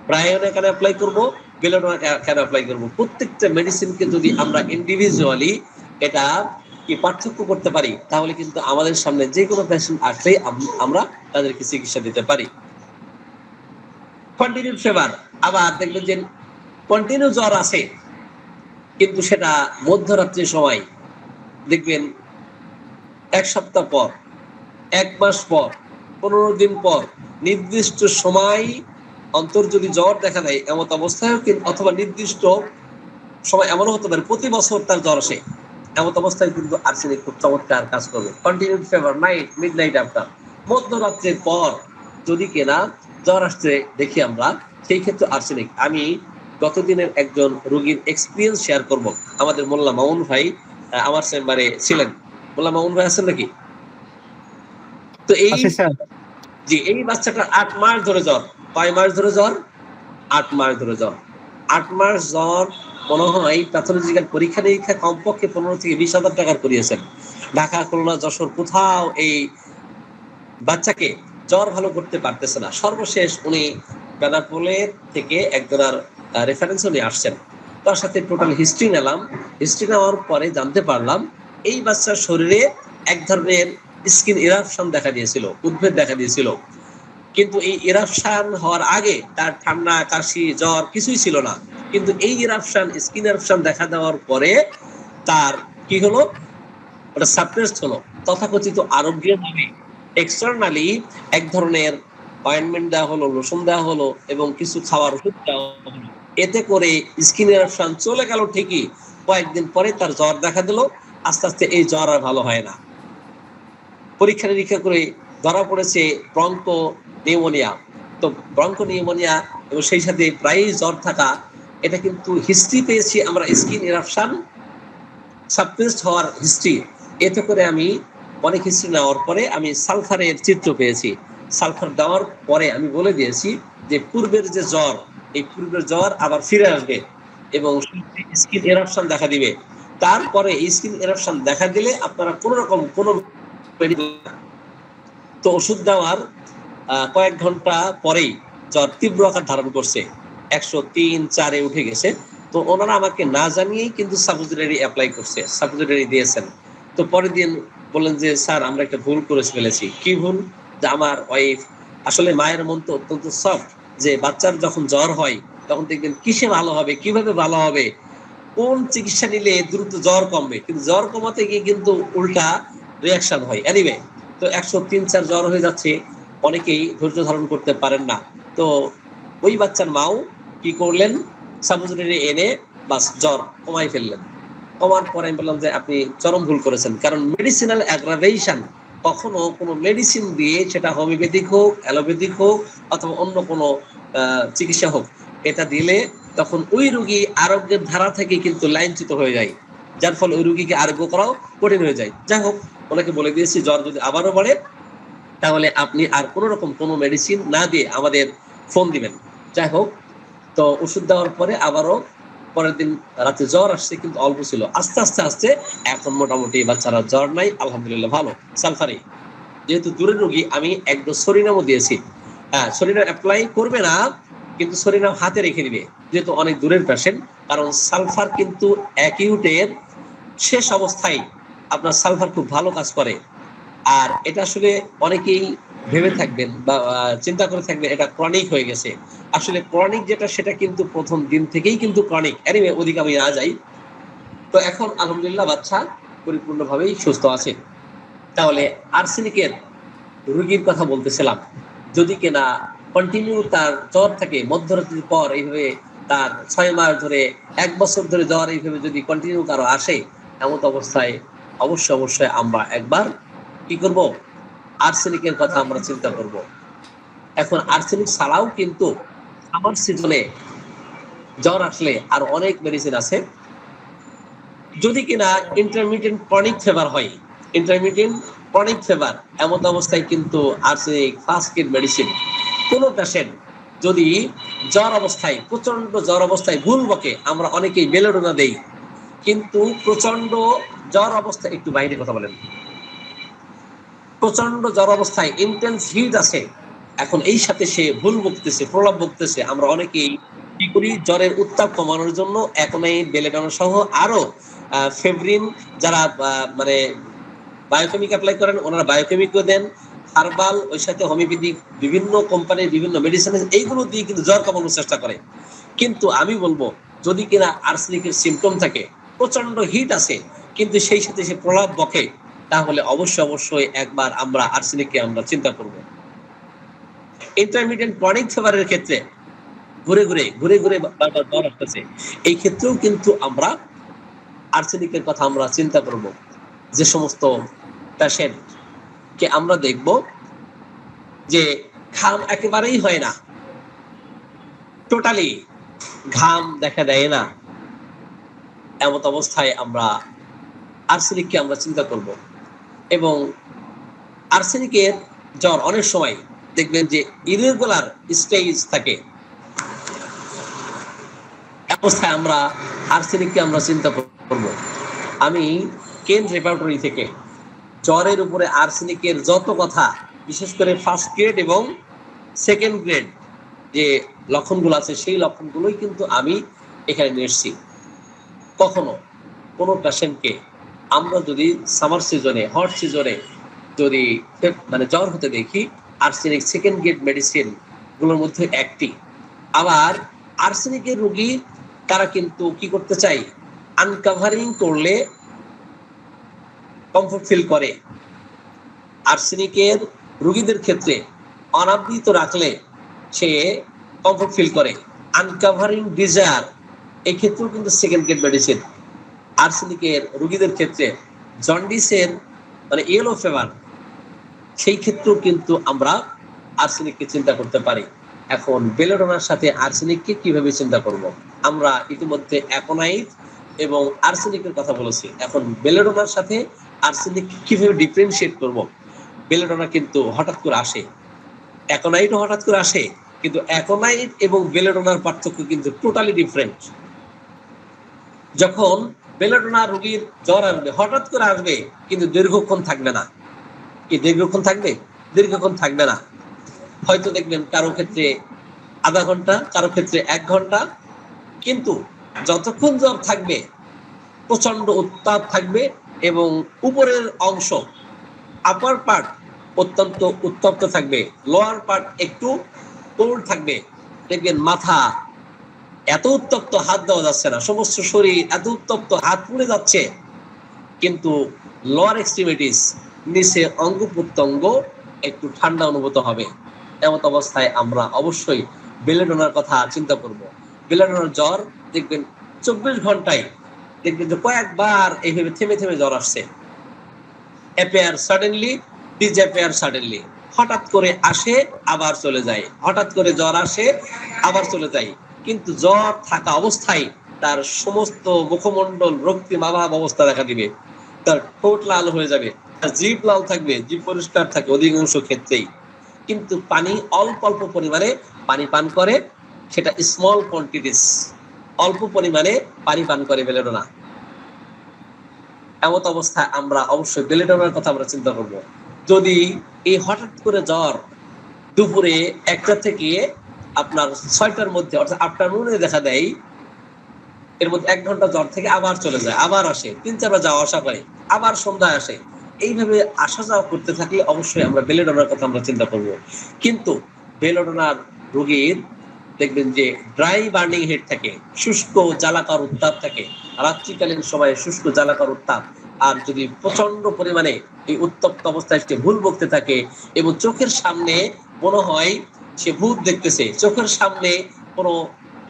ব্রায়োনে কেন অ্যাপ্লাই করবো, বেলোডোনা কেন অ্যাপ্লাই করবো, প্রত্যেকটা মেডিসিনকে যদি আমরা ইন্ডিভিজুয়ালি এটা কি পার্থক্য করতে পারি তাহলে কিন্তু আমাদের সামনে যে কোনো পেশেন্ট আসলেই আমরা তাদেরকে চিকিৎসা দিতে পারি। কন্টিনিউড ফিভার, আবার দেখবেন যে কন্টিনিউ জ্বর আছে কিন্তু সেটা মধ্যরাত্রির সময়, দেখবেন 1 সপ্তাহ পর, 1 মাস পর, 15 দিন পর, নির্দিষ্ট সময় অন্তর যদি জ্বর দেখা দেয় এমন অবস্থায়, অথবা নির্দিষ্ট সময় এমনও হতে পারে প্রতি বছর তার জ্বর আসে, এমন অবস্থায় কিন্তু আর্সেনিক খুব চমৎকার কাজ করবে। Continued fever, night, midnight after, মধ্যরাত্রের পর যদি কেনা জ্বর আসতে দেখি আমরা, সেই ক্ষেত্রে আর্সেনিক। আমি গতদিনের একজন রোগীর এক্সপিরিয়েন্স শেয়ার করব। আমাদের মোল্লা মামুন ভাই আমার চেম্বারে ছিলেন। মোল্লা মামুন ভাই আছেন নাকি? তো এই বাচ্চাটা 8 মাস ধরে জ্বর। কয় মাস ধরে জ্বর? 8 মাস ধরে জ্বর। 8 মাস জ্বর, মনে হয় প্যাথোলজিক্যাল পরীক্ষা নিরীক্ষা কমপক্ষে 15 থেকে 20,000 টাকার করিয়েছেন। ঢাকা, খুলনা, যশোর কোথাও এই বাচ্চাকে জ্বর ভালো করতে পারতেছে না। সর্বশেষ উনি বেনাপোলের থেকে একজনের রেফারেন্স উনি আসছেন, তার সাথে টোটাল হিস্ট্রি নিলাম। হিস্ট্রি নেওয়ার পরে জানতে পারলাম এই বাচ্চার শরীরে এক ধরনের স্কিন ইরাপশন দেখা দিয়েছিল, উদ্ভেদ দেখা দিয়েছিল। কিন্তু এই ইরাপশন হওয়ার আগে তার ঠান্ডা, কাশি, জ্বর কিছুই ছিল না। কিন্তু এই ইরাপশন, স্কিন ইরাপশন দেখা দেওয়ার পরে তার কি হলো, ওটা সাপ্রেসড হলো। তথাকথিত আরোগ্যের নামে এক্সটার্নালি এক ধরনের অয়েন্টমেন্ট দেওয়া হলো, লোশন দেওয়া হলো এবং কিছু খাওয়ার ওষুধ দেওয়া হলো। এতে করে স্কিন এরাপশন চলে গেল ঠিকই, কয়েকদিন পরে তার জ্বর দেখা দিল। আস্তে আস্তে এই জ্বর আর ভালো হয় না। পরীক্ষা নিরীক্ষা করে ধরা পড়েছে ব্রঙ্কো নিউমোনিয়া। তো ব্রঙ্কো নিউমোনিয়া এবং সেই সাথে প্রায়ই জ্বর থাকা, এটা কিন্তু হিস্ট্রি পেয়েছি আমরা স্কিন এরাপশন সাবপ্রেসড হওয়ার হিস্ট্রি। এতে করে আমি অনেক হিস্ট্রি নেওয়ার পরে আমি সালফারের চিত্র পেয়েছি। সালফার দেওয়ার পরে আমি বলে দিয়েছি যে পূর্বের যে জ্বর, এই পূর্বের জ্বর আবার ফিরে আসবে এবং স্কিন এরাপশন দেখা দিবে। তারপরে স্কিন এরাপশন দেখা দিলে আপনারা কোনো রকম কোনো তো ওষুধ দেওয়ার কয়েক ঘন্টা পরেই জ্বর তীব্র আকার ধারণ করছে, 103-4 উঠে গেছে। তো ওনারা আমাকে না জানিয়েই কিন্তু সাপোজিটরি অ্যাপ্লাই করছে, সাপোজিটরি দিয়েছেন। তো পরের দিন বললেন যে স্যার আমরা একটা ভুল করে ফেলেছি। কি ভুল? যে আমার ওয়াইফ, আসলে মায়ের মন তো অত্যন্ত সফট, যে বাচ্চার যখন জ্বর হয় তখন দেখবেন কিসে ভালো হবে, কিভাবে ভালো হবে, কোন চিকিৎসা নিলে দ্রুত জ্বর কমবে, কিন্তু জ্বর কমাতে গিয়ে কিন্তু উল্টা রিয়াকশন হয়। এনিওয়ে, তো 103-4 জ্বর হয়ে যাচ্ছে, অনেকেই ধৈর্য ধারণ করতে পারেন না। তো ওই বাচ্চার মাও কি করলেন, সাপোজিটরি এনে বাস জ্বর কমাই ফেললেন। কমার পরে আমি বললাম যে আপনি চরম ভুল করেছেন, কারণ মেডিসিনাল অ্যাগ্রাভেশন কখনো কোনো মেডিসিন দিয়ে, সেটা হোমিওপ্যাথিক হোক, অ্যালোপ্যাথিক হোক অথবা অন্য কোনো চিকিৎসা হোক, এটা দিলে তখন ওই রোগী আরোগ্যের ধারা থেকে কিন্তু লাইনচ্যুত হয়ে যায়, যার ফলে ওই রোগীকে আরোগ্য করাও কঠিন হয়ে যায়। যাই হোক, ওনাকে বলে দিয়েছি জ্বর যদি আবারও বাড়ে তাহলে আপনি আর কোনো রকম কোনো মেডিসিন না দিয়ে আমাদের ফোন দিবেন। যাই হোক, তো ওষুধ দেওয়ার পরে আবারও পরের দিন রাতে জ্বর আসছে, কিন্তু অল্প ছিল। আস্তে আস্তে আস্তে এখন মোটামুটি বাচ্চারা জ্বর নাই, আলহামদুলিল্লাহ ভালো। সালফারি যেহেতু দূরের রোগী, আমি একদম সরিনামও দিয়েছি। হ্যাঁ, সরিনাম অ্যাপ্লাই করবে না, কিন্তু সরিনাম হাতে রেখে দিবে, যেহেতু অনেক দূরের পেশেন্ট। কারণ সালফার কিন্তু অ্যাকিউটের শেষ অবস্থায় আপনার সালফার খুব ভালো কাজ করে। আর এটা আসলে অনেকেই ভেবে থাকবেন বা চিন্তা করে থাকবেন এটা ক্রনিক হয়ে গেছে। আসলে ক্রনিক যেটা, সেটা কিন্তু প্রথম দিন থেকেই কিন্তু ক্রনিক। এনিওয়ে, ওদিকে আমি না যাই। তো এখন আলহামদুলিল্লাহ বাচ্চা পরিপূর্ণভাবেই সুস্থ আছে। তাহলে আর্সেনিকের রোগীর কথা বলতেছিলাম, যদি কিনা কন্টিনিউ তার জ্বর থাকে, মধ্যরাত্রির পর এইভাবে তার 6 মাস ধরে, 1 বছর ধরে জ্বর এইভাবে যদি কন্টিনিউ কারো আসে, এমন অবস্থায় অবশ্যই অবশ্যই আমরা একবার কি করব, আর্সেনিকের কথা আমরা চিন্তা করব। এখন আর্সেনিক ছাড়াও কিন্তু সামার সিজনে জ্বর আসলে আর অনেক মেডিসিন আছে। যদি কিনা ইন্টারমিডিয়েন্ট ক্রনিক ফিভার হয়, ইন্টারমিডিয়েন্ট ক্রনিক ফিভার, এমন অবস্থায় কিন্তু আর্সেনিক ফার্স্ট এড মেডিসিন। কোন পেশেন্ট যদি জ্বর অবস্থায়, প্রচন্ড জ্বর অবস্থায় ভুল বকে, আমরা অনেকেই বেলোডোনা দেই, কিন্তু প্রচন্ড জ্বর অবস্থায়, একটু বাইরে কথা বলেন, প্রচন্ড জ্বর অবস্থায় ইন্টেন্স হিট আছে, এখন এই সাথে সে ভুল বকতেছে, প্রলাপ বকতেছে, আমরা অনেকেই কি করি, জ্বরের উত্তাপ কমানোর জন্য অ্যাকোনাইট, বেলেডোনা সহ আরো ফেব্রিন, যারা মানে বায়োকেমিক অ্যাপ্লাই করেন ওনারা বায়োকেমিকও দেন, হার্বাল, ওই সাথে হোমিওপ্যাথিক বিভিন্ন কোম্পানির বিভিন্ন মেডিসিন, এইগুলো দিয়ে কিন্তু জ্বর কমানোর চেষ্টা করে। কিন্তু আমি বলবো, যদি কিনা আর্সেনিকের সিমটম থাকে, প্রচন্ড হিট আছে, কিন্তু সেই সাথে সে প্রলাপ বকে, তাহলে অবশ্যই অবশ্যই একবার আমরা আর্সেনিককে আমরা চিন্তা করব। ইন্টারমিডিয়েন্ট ক্রনিক ফিভারের ক্ষেত্রে ঘুরে ঘুরে ঘুরে ঘুরে বারবার জ্বর আসতেছে, এই ক্ষেত্রেও কিন্তু আমরা আর্সেনিকের কথা আমরা চিন্তা করব। যে সমস্ত পেশেন্টকে আমরা দেখব যে ঘাম একেবারেই হয় না, টোটালি ঘাম দেখা দেয় না, এমন অবস্থায় আমরা আর্সেনিককে আমরা চিন্তা করব। এবং আর্সেনিকের জ্বর অনেক সময় দেখবেন যে ইরেগুলার স্টেজ থাকে, অবস্থায় আমরা আর্সেনিককে আমরা চিন্তা করব। আমি কেন রেপার্টরি থেকে জ্বরের উপরে আর্সেনিকের যত কথা, বিশেষ করে ফার্স্ট গ্রেড এবং সেকেন্ড গ্রেড যে লক্ষণগুলো আছে, সেই লক্ষণগুলোই কিন্তু আমি এখানে নিয়ে এসেছি। কখনো কোনো পেশেন্টকে আমরা যদি সামার সিজনে, হট সিজনে যদি মানে জ্বর হতে দেখি, আর্সেনিক সেকেন্ড গ্রেড মেডিসিন গুলোর মধ্যে একটি। আবার আর্সেনিকের রোগী তারা কিন্তু কি করতে চাই, আনকাভারিং করলে কমফোর্ট ফিল করে। আর্সেনিকের রোগীদের ক্ষেত্রে অনাবৃত রাখলে সে কমফোর্ট ফিল করে। আনকাভারিং ডিজায়ার এই ক্ষেত্রেও কিন্তু সেকেন্ড গ্রেড মেডিসিন। আর্সেনিকের রোগীদের ক্ষেত্রে জন্ডিসের মানে ইয়েলো ফিভার, সেই ক্ষেত্রেও কিন্তু আমরা আর্সেনিককে চিন্তা করতে পারি। এখন বেলোডোনার সাথে আর্সেনিককে কিভাবে চিন্তা করব? আমরা ইতিমধ্যে অ্যাকোনাইট এবং আর্সেনিকের কথা বলেছি। এখন বেলোডোনার সাথে আর্সেনিক কিভাবে ডিফারেন্সিয়েট করব? বেলোডোনা কিন্তু হঠাৎ করে আসে, অ্যাকোনাইটও হঠাৎ করে আসে, কিন্তু অ্যাকোনাইট এবং বেলোডোনার পার্থক্য কিন্তু টোটালি ডিফারেন্ট। যখন বেলোডোনা রোগীর জ্বর আসবে, হঠাৎ করে আসবে, কিন্তু দীর্ঘক্ষণ থাকবে না। কি দীর্ঘক্ষণ থাকবে? দীর্ঘক্ষণ থাকবে না। হয়তো দেখবেন কারো ক্ষেত্রে আধা ঘন্টা, কারো ক্ষেত্রে 1 ঘন্টা, কিন্তু যতক্ষণ জ্বর থাকবে প্রচন্ড উত্তাপ থাকবে এবং উপরের অংশ আপার পার্ট অত্যন্ত উত্তপ্ত থাকবে, লোয়ার পার্ট একটু কোল্ড থাকবে। দেখবেন মাথা এত উত্তপ্ত হাত দেওয়া যাচ্ছে না, সমস্ত শরীর এত উত্তপ্ত হাত পুড়ে যাচ্ছে, কিন্তু লোয়ার এক্সট্রিমিটিস নিচে অঙ্গ প্রত্যঙ্গ একটু ঠান্ডা অনুভূত হবে। এমত অবস্থায় আমরা অবশ্যই বেলেডোনার কথা চিন্তা করব। বেলেডোনার জ্বর দেখবেন 24 ঘন্টায় দেখবেন যে কয়েকবার এইভাবে থেমে থেমে জ্বর আসছে। অ্যাপিয়ার সাডেনলি, ডিসঅ্যাপিয়ার সাডেনলি, হঠাৎ করে আসে আবার চলে যায়, হঠাৎ করে জ্বর আসে আবার চলে যায়। কিন্তু জ্বর থাকা অবস্থায় তার সমস্ত মুখমণ্ডল রক্তিমাভাব অবস্থা দেখা দিবে, তার ঠোঁট লাল হয়ে যাবে, তার জিভ লাল থাকবে, জিভ পরিষ্কার থাকে অধিকাংশ ক্ষেত্রেই। কিন্তু পানি অল্প অল্প পরিমাণে পানি পান করে, সেটা স্মল কোয়ান্টিটিস, অল্প পরিমাণে পানি পান করে বেলেডোনা। এমত অবস্থায় আমরা অবশ্যই বেলেডোনার কথা আমরা চিন্তা করব। যদি এই হঠাৎ করে জ্বর দুপুরে 1টা থেকে আপনার 6টার মধ্যে অর্থাৎ আফটারনুনে দেখা দেয়, এর মধ্যে 1 ঘন্টা জ্বর থেকে আবার চলে যায়, আবার আসে, 3-4 বার যাওয়া আসা করে, আবার সন্ধ্যায় আসে, এইভাবে আসা যাওয়া করতে থাকলে অবশ্যই আমরা বেলেডোনার কথা আমরা চিন্তা করব। কিন্তু বেলেডোনার রোগীর দেখবেন যে ড্রাই বার্নিং হেড থাকে, শুষ্ক জ্বালাকার উত্তাপ থাকে, রাত্রিকালীন সময়ে শুষ্ক জ্বালাকার উত্তাপ। আর যদি প্রচন্ড পরিমাণে এই উত্তপ্ত অবস্থায় সে ভুল বকতে থাকে এবং চোখের সামনে মনে হয় সে ভূত দেখতেছে, চোখের সামনে কোনো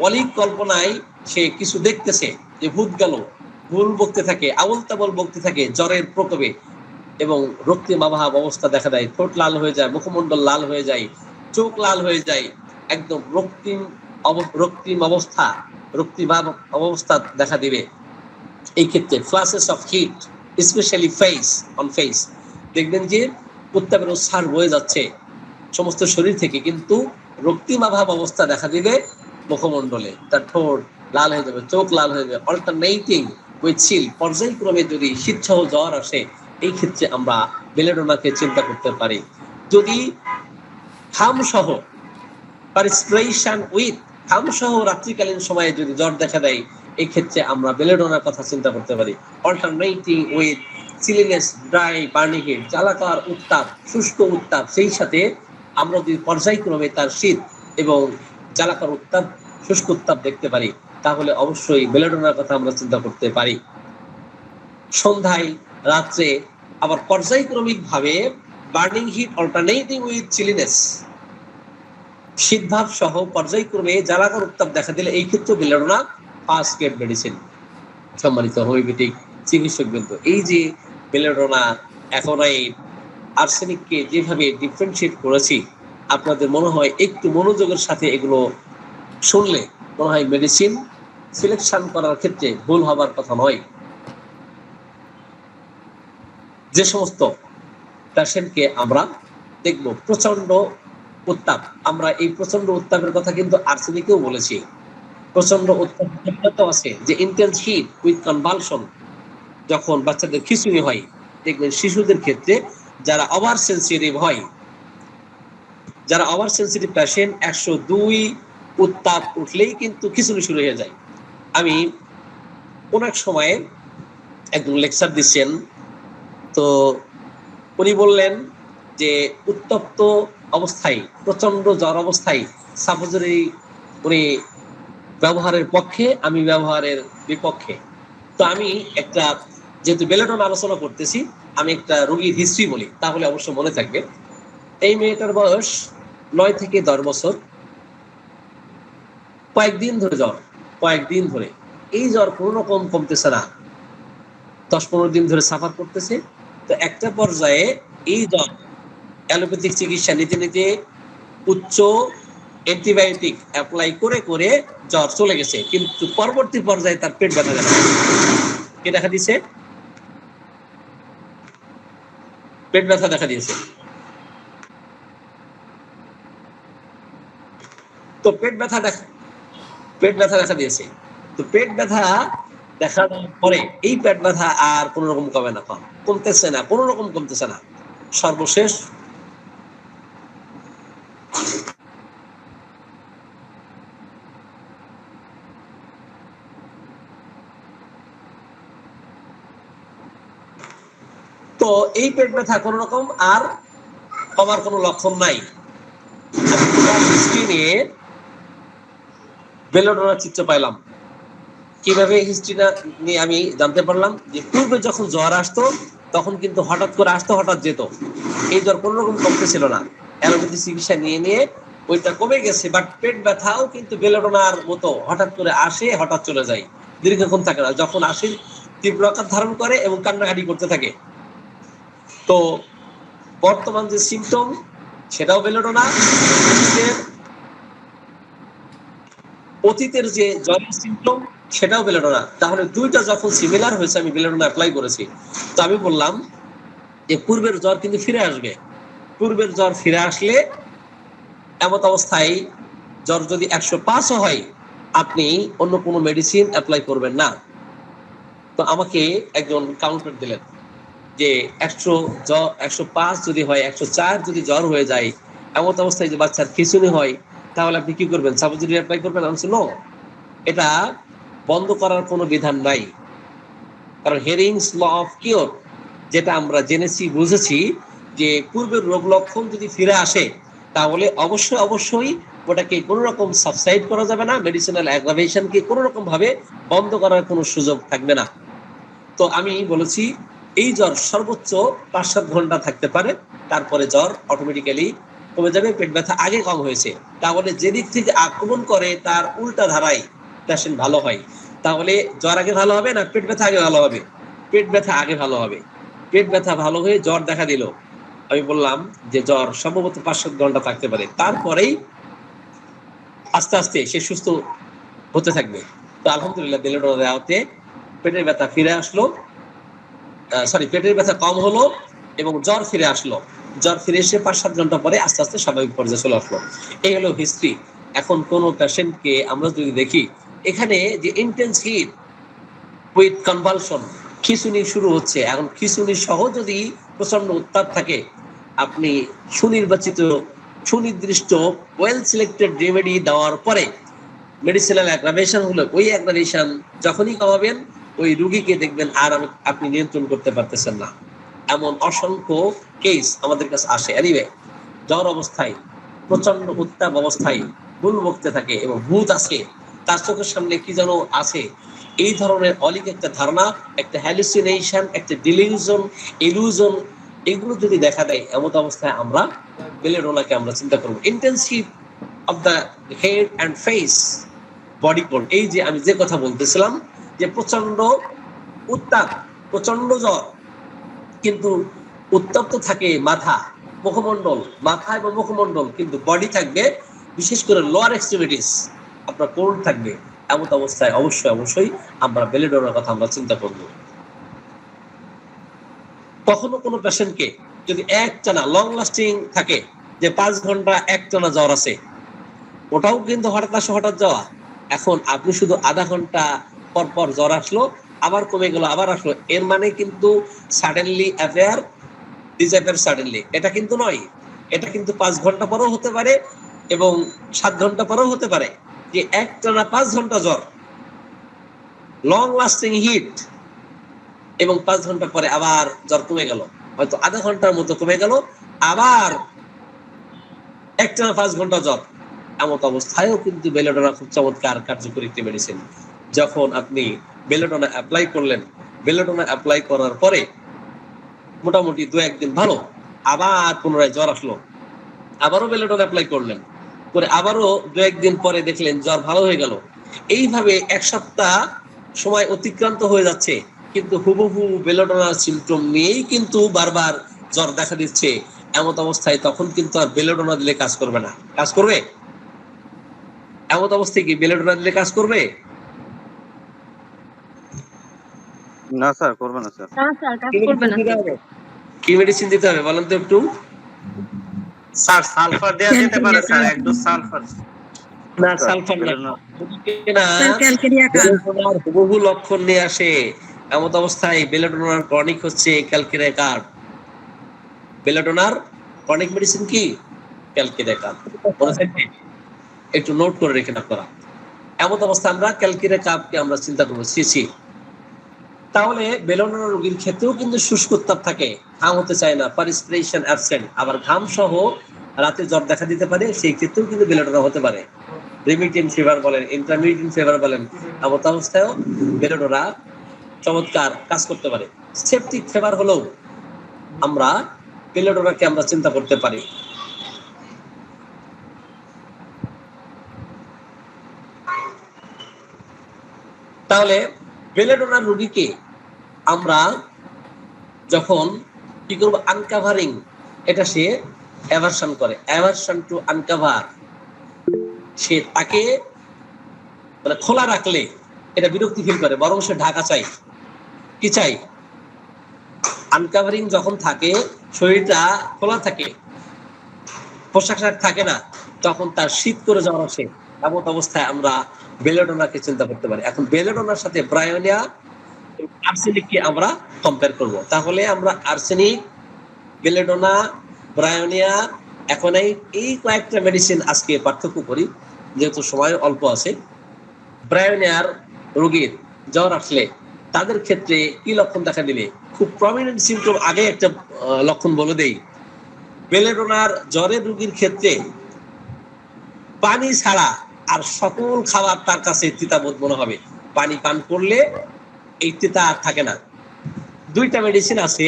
অলিক কল্পনায় সে কিছু দেখতেছে যে ভূত গেল, ভুল বকতে থাকে, আবল তাবল বকতে থাকে জ্বরের প্রকোপে, এবং রক্তিমাভাব অবস্থা দেখা দেয়, ঠোঁট লাল হয়ে যায়, মুখমণ্ডল লাল হয়ে যায়, চোখ লাল হয়ে যায়, একদম রক্তিম অবস্থা, রক্তিভাব অবস্থা দেখা দিবে। এই ক্ষেত্রে flushes of heat, specially face দেখবেন যে উত্তাপের উৎসার বয়ে যাচ্ছে সমস্ত শরীর থেকে, কিন্তু রক্তিমাভাব অবস্থা দেখা দিবে মুখমণ্ডলে, তার ঠোঁট লাল হয়ে যাবে, চোখ লাল হয়ে যাবে, অল্টারনেটিং উইথ চিল, পর্যায়ক্রমে যদি শীতসহ জ্বর আসে, এই ক্ষেত্রে আমরা বেলেডোনাকে চিন্তা করতে পারি। যদি খামসহ পারস্পিরেশন উইথ খামসহ রাত্রিকালীন সময়ে যদি জ্বর দেখা দেয়, এই ক্ষেত্রে আমরা বেলেডোনার কথা চিন্তা করতে পারি। Alternating with chilliness, dry burning heat, জ্বালাকার উত্তাপ, শুষ্ক উত্তাপ, সেই সাথে আমরা যদি পর্যায়ক্রমে তার শীত এবং জ্বালাকার উত্তাপ, শুষ্ক উত্তাপ দেখতে পারি, তাহলে অবশ্যই বেলেডোনার কথা আমরা চিন্তা করতে পারি। সন্ধ্যায়, রাত্রে আবার পর্যায়ক্রমিক ভাবে বার্নিং হিট অল্টারনেটিং উইথ চিলিনেস, শীতভাব সহ পর্যায়ক্রমে জ্বালাকার উত্তাপ দেখা দিলে এই ক্ষেত্রে বেলেডোনা ফার্স্ট গ্রেড মেডিসিন। সম্মানিত হোমিওপ্যাথিক চিকিৎসক বৃন্দ, এই যে বেলেডোনা, অ্যাকোনাইট, আর্সেনিককে যেভাবে ডিফারেন্সিয়েট করেছি, আপনাদের মনে হয় একটু মনোযোগের সাথে এগুলো শুনলে মনে হয় মেডিসিন সিলেকশন করার ক্ষেত্রে ভুল হবার কথা নয়। যে সমস্ত পেশেন্টকে আমরা দেখব প্রচন্ড উত্তাপ, আমরা এই প্রচন্ড উত্তাপের কথা কিন্তু আর্সেনিকেও বলেছি। প্রচন্ড উত্তাপ আছে যে ইন্টেন্স হিট উইথ কনভালশন, যখন বাচ্চাদের খিঁচুনি হয়, দেখবেন শিশুদের ক্ষেত্রে যারা ওভার সেন্সিটিভ হয়, যারা ওভার সেন্সিটিভ পেশেন্ট, 102 উত্তাপ উঠলেই কিন্তু খিঁচুনি শুরু হয়ে যায়। আমি কোন এক সময়ে একজন লেকচার দিচ্ছেন, তো উনি বললেন যে উত্তপ্ত অবস্থায়, প্রচন্ড জ্বর অবস্থায় সাপোজরি উনি ব্যবহারের পক্ষে, আমি ব্যবহারের বিপক্ষে। তো আমি একটা, যেহেতু বেলেডোনা আলোচনা করতেছি, আমি একটা রোগীর হিস্ট্রি বলি, তাহলে অবশ্য মনে থাকবে। এই মেয়েটার বয়স 9 থেকে 10 বছর কয়েকদিন ধরে জ্বর, কয়েকদিন ধরে এই জ্বর কোনো রকম কমতেছে না, 10-15 দিন ধরে সাফার করতেছে। তো একটা পর্যায়ে এই জ্বর অ্যালোপ্যাথিক চিকিৎসা নিতে নিতে উচ্চ অ্যান্টিবায়োটিক অ্যাপ্লাই করে করে জ্বর চলে গেছে, কিন্তু পরবর্তী পর্যায়ে তার পেট ব্যথা দেখা দিচ্ছে। কি দেখা দিয়েছে? পেট ব্যথা দেখা দিয়েছে। তো পেট ব্যথা দেখা দিয়েছে। তো পেট ব্যথা দেখা দেওয়ার পরে এই পেট ব্যথা আর কোন রকম কমে না, কমতেছে না, কোন রকম কমতেছে না। সর্বশেষ তো এই পেট ব্যথা কোন রকম আর কমার কোনো লক্ষণ নাই। হিস্ট্রি নিয়ে বেলোডোনার চিত্র পাইলাম। কিভাবে হিস্ট্রিটা নিয়ে আমি জানতে পারলাম যে পূর্বে যখন জ্বর আসতো তখন কিন্তু হঠাৎ করে আসতো, হঠাৎ যেত। এই জ্বর কোন রকম কমতেছিল না, অ্যালোপ্যাথি চিকিৎসা নিয়ে নিয়ে ওইটা কমে গেছে। বাট পেট ব্যথাও কিন্তু বেলোডোনার মতো হঠাৎ করে আসে, হঠাৎ চলে যায়, দীর্ঘক্ষণ থাকে না। যখন আসে তীব্র আকার ধারণ করে এবং কান্নাকাটি করতে থাকে। তো বর্তমান যে সিমটম সেটাও বেলোডোনা, অতীতের যে জ্বরের সিমটম সেটাও বেলোডোনা। তাহলে দুইটা যখন সিমিলার হয়েছে আমি বেলোডোনা অ্যাপ্লাই করেছি। তো আমি বললাম যে পূর্বের জ্বর কিন্তু ফিরে আসবে। পূর্বের জ্বর ফিরে আসলে এমত অবস্থায় জ্বর যদি 105 হয় আপনি অন্য কোনো মেডিসিন অ্যাপ্লাই করবেন না। তো আমাকে একজন কাউন্টার দিলেন যে 105 যদি হয়, 104 যদি জ্বর হয়ে যায়, এমত অবস্থায় যে বাচ্চার খিঁচুনি হয়, তাহলে আপনি কি করবেন? সাপোজিটরি অ্যাপ্লাই করবেন? আমি বলছি নো, এটা বন্ধ করার কোনো বিধান নাই। কারণ হেরিংস ল অফ কিওর, যেটা আমরা জেনেছি বুঝেছি যে পূর্বের রোগ লক্ষণ যদি ফিরে আসে তাহলে অবশ্যই অবশ্যই ওটাকে কোনো রকম সাবসাইড করা যাবে না, মেডিসিনাল অ্যাগ্রাভেশনকে কোনো রকম ভাবে বন্ধ করার কোনো সুযোগ থাকবে না। তো আমি বলেছি এই জ্বর সর্বোচ্চ 5-7 ঘন্টা থাকতে পারে, তারপরে জ্বর অটোমেটিক্যালি কমে যাবে। পেট ব্যথা আগে কম হয়েছে, তাহলে যেদিক থেকে আক্রমণ করে তার উল্টা ধারায় পেশেন্ট ভালো হয়। তাহলে জ্বর আগে ভালো হবে না পেট ব্যথা আগে ভালো হবে? পেট ব্যথা আগে ভালো হবে। পেট ব্যথা ভালো হয়ে জ্বর দেখা দিল, আমি বললাম যে জ্বর সম্ভবত 5-7 ঘন্টা থাকতে পারে, তারপরেই আস্তে আস্তে সে সুস্থ হতে থাকবে। তো আলহামদুলিল্লাহ বেলোডোনা দেওয়াতে পেটের ব্যথা ফিরে আসলো, পেটের ব্যথা কম হলো এবং জ্বর ফিরে আসলো। জ্বর ফিরে এসে 5-7 ঘন্টা পরে আস্তে আস্তে স্বাভাবিক পর্যায়ে চলে আসলো। এই হলো হিস্ট্রি। এখন কোন পেশেন্টকে আমরা যদি দেখি এখানে যে ইন্টেন্স হিট উইথ কনভালশন, খিঁচুনি শুরু হচ্ছে, এখন খিঁচুনি সহ যদি প্রচন্ড উত্তাপ থাকে, আপনি সুনির্বাচিত সুনির্দিষ্ট ওয়েল সিলেক্টেড রেমেডি দেওয়ার পরে মেডিসিনাল অ্যাগ্রাভেশন হলো ওই অ্যাগ্রাভেশন যখনই কমাবেন ওই রুগীকে দেখবেন আর আপনি নিয়ন্ত্রণ করতে পারতেছেন না। এমন অসংখ্য কেস আমাদের কাছে আসে। এনিওয়ে, জ্বর অবস্থায় প্রচন্ড উত্তাপ অবস্থায় ভুল বকতে থাকে এবং ভূত আছে, তার চোখের সামনে কি যেন আছে, এই ধরনের অলিক একটা ধারণা, একটা হ্যালুসিনেশন, একটা ডিলিউশন, ইলুশন, এগুলো যদি দেখা দেয় এমন অবস্থায় আমরা বেলোডোনাকে আমরা চিন্তা করবো। Intensive of the head and face body cold, এই যে আমি যে কথা বলতেছিলাম যে প্রচন্ড উত্তাপ, প্রচন্ড জ্বর, কিন্তু উত্তপ্ত থাকে মাথা, মুখমণ্ডল, মাথা এবং মুখমণ্ডল, কিন্তু বডি থাকবে বিশেষ করে লোয়ার এক্সট্রিমিটিস আপনার কোল্ড থাকবে। এমন অবস্থায় অবশ্যই অবশ্যই আমরা বেলোডোনার কথা আমরা চিন্তা করব। কখনো কোনো পেশেন্টকে যদি একটানা লং লাস্টিং থাকে যে 5 ঘন্টা একটানা জ্বর আছে, ওটাও কিন্তু হঠাৎ আসে হঠাৎ যাওয়া। এখন আপনি শুধু আধা ঘন্টা পর পর জ্বর আসলো আবার কমে গেল আবার আসলো, এর মানে কিন্তু সাডেনলি অ্যাফেয়ার ডিসঅ্যাপিয়ার সাডেনলি, এটা কিন্তু নয়। এটা কিন্তু 5 ঘন্টা পরেও হতে পারে এবং 7 ঘন্টা পরেও হতে পারে যে একটানা 5 ঘন্টা জ্বর, লং লাস্টিং হিট, এবং 5 ঘন্টা পরে আবার জ্বর কমে গেল, হয়তো আধা ঘন্টার মতো কমে গেল, আবার একটানা 5 ঘন্টা জ্বর। এমন অবস্থায়ও কিন্তু বেলোডোনা খুব চমৎকার কার্যকরী একটি মেডিসিন। যখন আপনি বেলোডোনা অ্যাপ্লাই করলেন, বেলোডোনা অ্যাপ্লাই করার পরে মোটামুটি 2-1 দিন ভালো, আবার পুনরায় জ্বর আসলো, আবারও বেলেডন অ্যাপ্লাই করলেন, করে আবারও 2-1 দিন পরে দেখলেন জ্বর ভালো হয়ে গেল। এইভাবে 1 সপ্তাহ সময় অতিক্রান্ত হয়ে যাচ্ছে, কিন্তু হুবহু বেলেডোনার সিমটম নিয়েই কিন্তু বারবার জ্বর দেখা দিচ্ছে। এমত অবস্থায় তখন কিন্তু আর বেলেডোনা দিলে কাজ করবে না। কাজ করবে? এমত অবস্থায় কি বেলেডোনা দিলে কাজ করবে? না স্যার, করবে না স্যার। না স্যার, কাজ করবে না স্যার। কি মেডিসিন দিতে হবে বলেন তো একটু? স্যার সালফার দেয়া যেতে পারে স্যার, এক ডোজ সালফার। না, সালফার না। না, স্যার ক্যালকেরিয়া কাজ। বেলেডোনার হুবহু লক্ষণ নিয়ে আসে। এমত অবস্থায় বেলেডোনার ক্রনিক হচ্ছে ক্যালকেরিয়া কার্ড। বেলেডোনার ক্রনিক মেডিসিন কি? Calcarea card. মনে থাকবে? একটু নোট করে রেখে আপনারা। এমত অবস্থায় আমরা ক্যালকেরিয়া কার্ডকে আমরা চিন্তা করবো। সিসি তাহলে বেলেডোনা রোগীর ক্ষেত্রেও কিন্তু শুষ্ক উত্তাপ থাকে, ঘাম হতে চায় না, পারস্পিরেশন অ্যাবসেন্ট, আবার ঘাম সহ রাতে জ্বর দেখা দিতে পারে, সেই ক্ষেত্রেও কিন্তু বেলেডোনা হতে পারে। রিমিটেন্ট ফিভার বলেন, ইন্টারমিডিয়েন্ট ফিভার বলেন, এমত অবস্থায়ও বেলেডোনা চমৎকার কাজ করতে পারে। সেপটিক ফিভার হলেও আমরা বেলেডোনাকে আমরা চিন্তা করতে পারি। তাহলে বেলেডোনার রোগীকে আমরা যখন কি করব, আনকাভারিং, এটা সে অ্যাভারশন করে, অ্যাভারশন টু আনকাভার। সে তাকে মানে খোলা রাখলে এটা বিরক্তি ফিল করে, বরং সে ঢাকা চাই। কি চাই? আনকাভারিং যখন থাকে, শরীরটা খোলা থাকে, পোশাক আশাক থাকে না, তখন তার শীত করে জ্বর আসে। এমন অবস্থায় আমরা বেলেডোনাকে চিন্তা করতে পারি। এখন বেলেডোনার সাথে ব্রায়োনিয়া, আর্সেনিককে আমরা কম্পেয়ার করব। তাহলে আমরা আর্সেনিক, বেলেডোনা, ব্রায়োনিয়া, এখন এই কয়েকটা মেডিসিন আজকে পার্থক্য করি, যেহেতু সময় অল্প আছে। ব্রায়োনিয়ার রোগীর জ্বর আসলে তাদের ক্ষেত্রে কি লক্ষণ দেখা দিলে খুব প্রমিনেন্ট সিমটম, আগে একটা লক্ষণ বলে দেই। বেলেডোনার জ্বরের রোগীর ক্ষেত্রে পানি ছাড়া আর সকল খাবার তার কাছে তিতাবোধ মনে হবে। পানি পান করলে এই তিতা আর থাকে না। 2টা মেডিসিন আছে,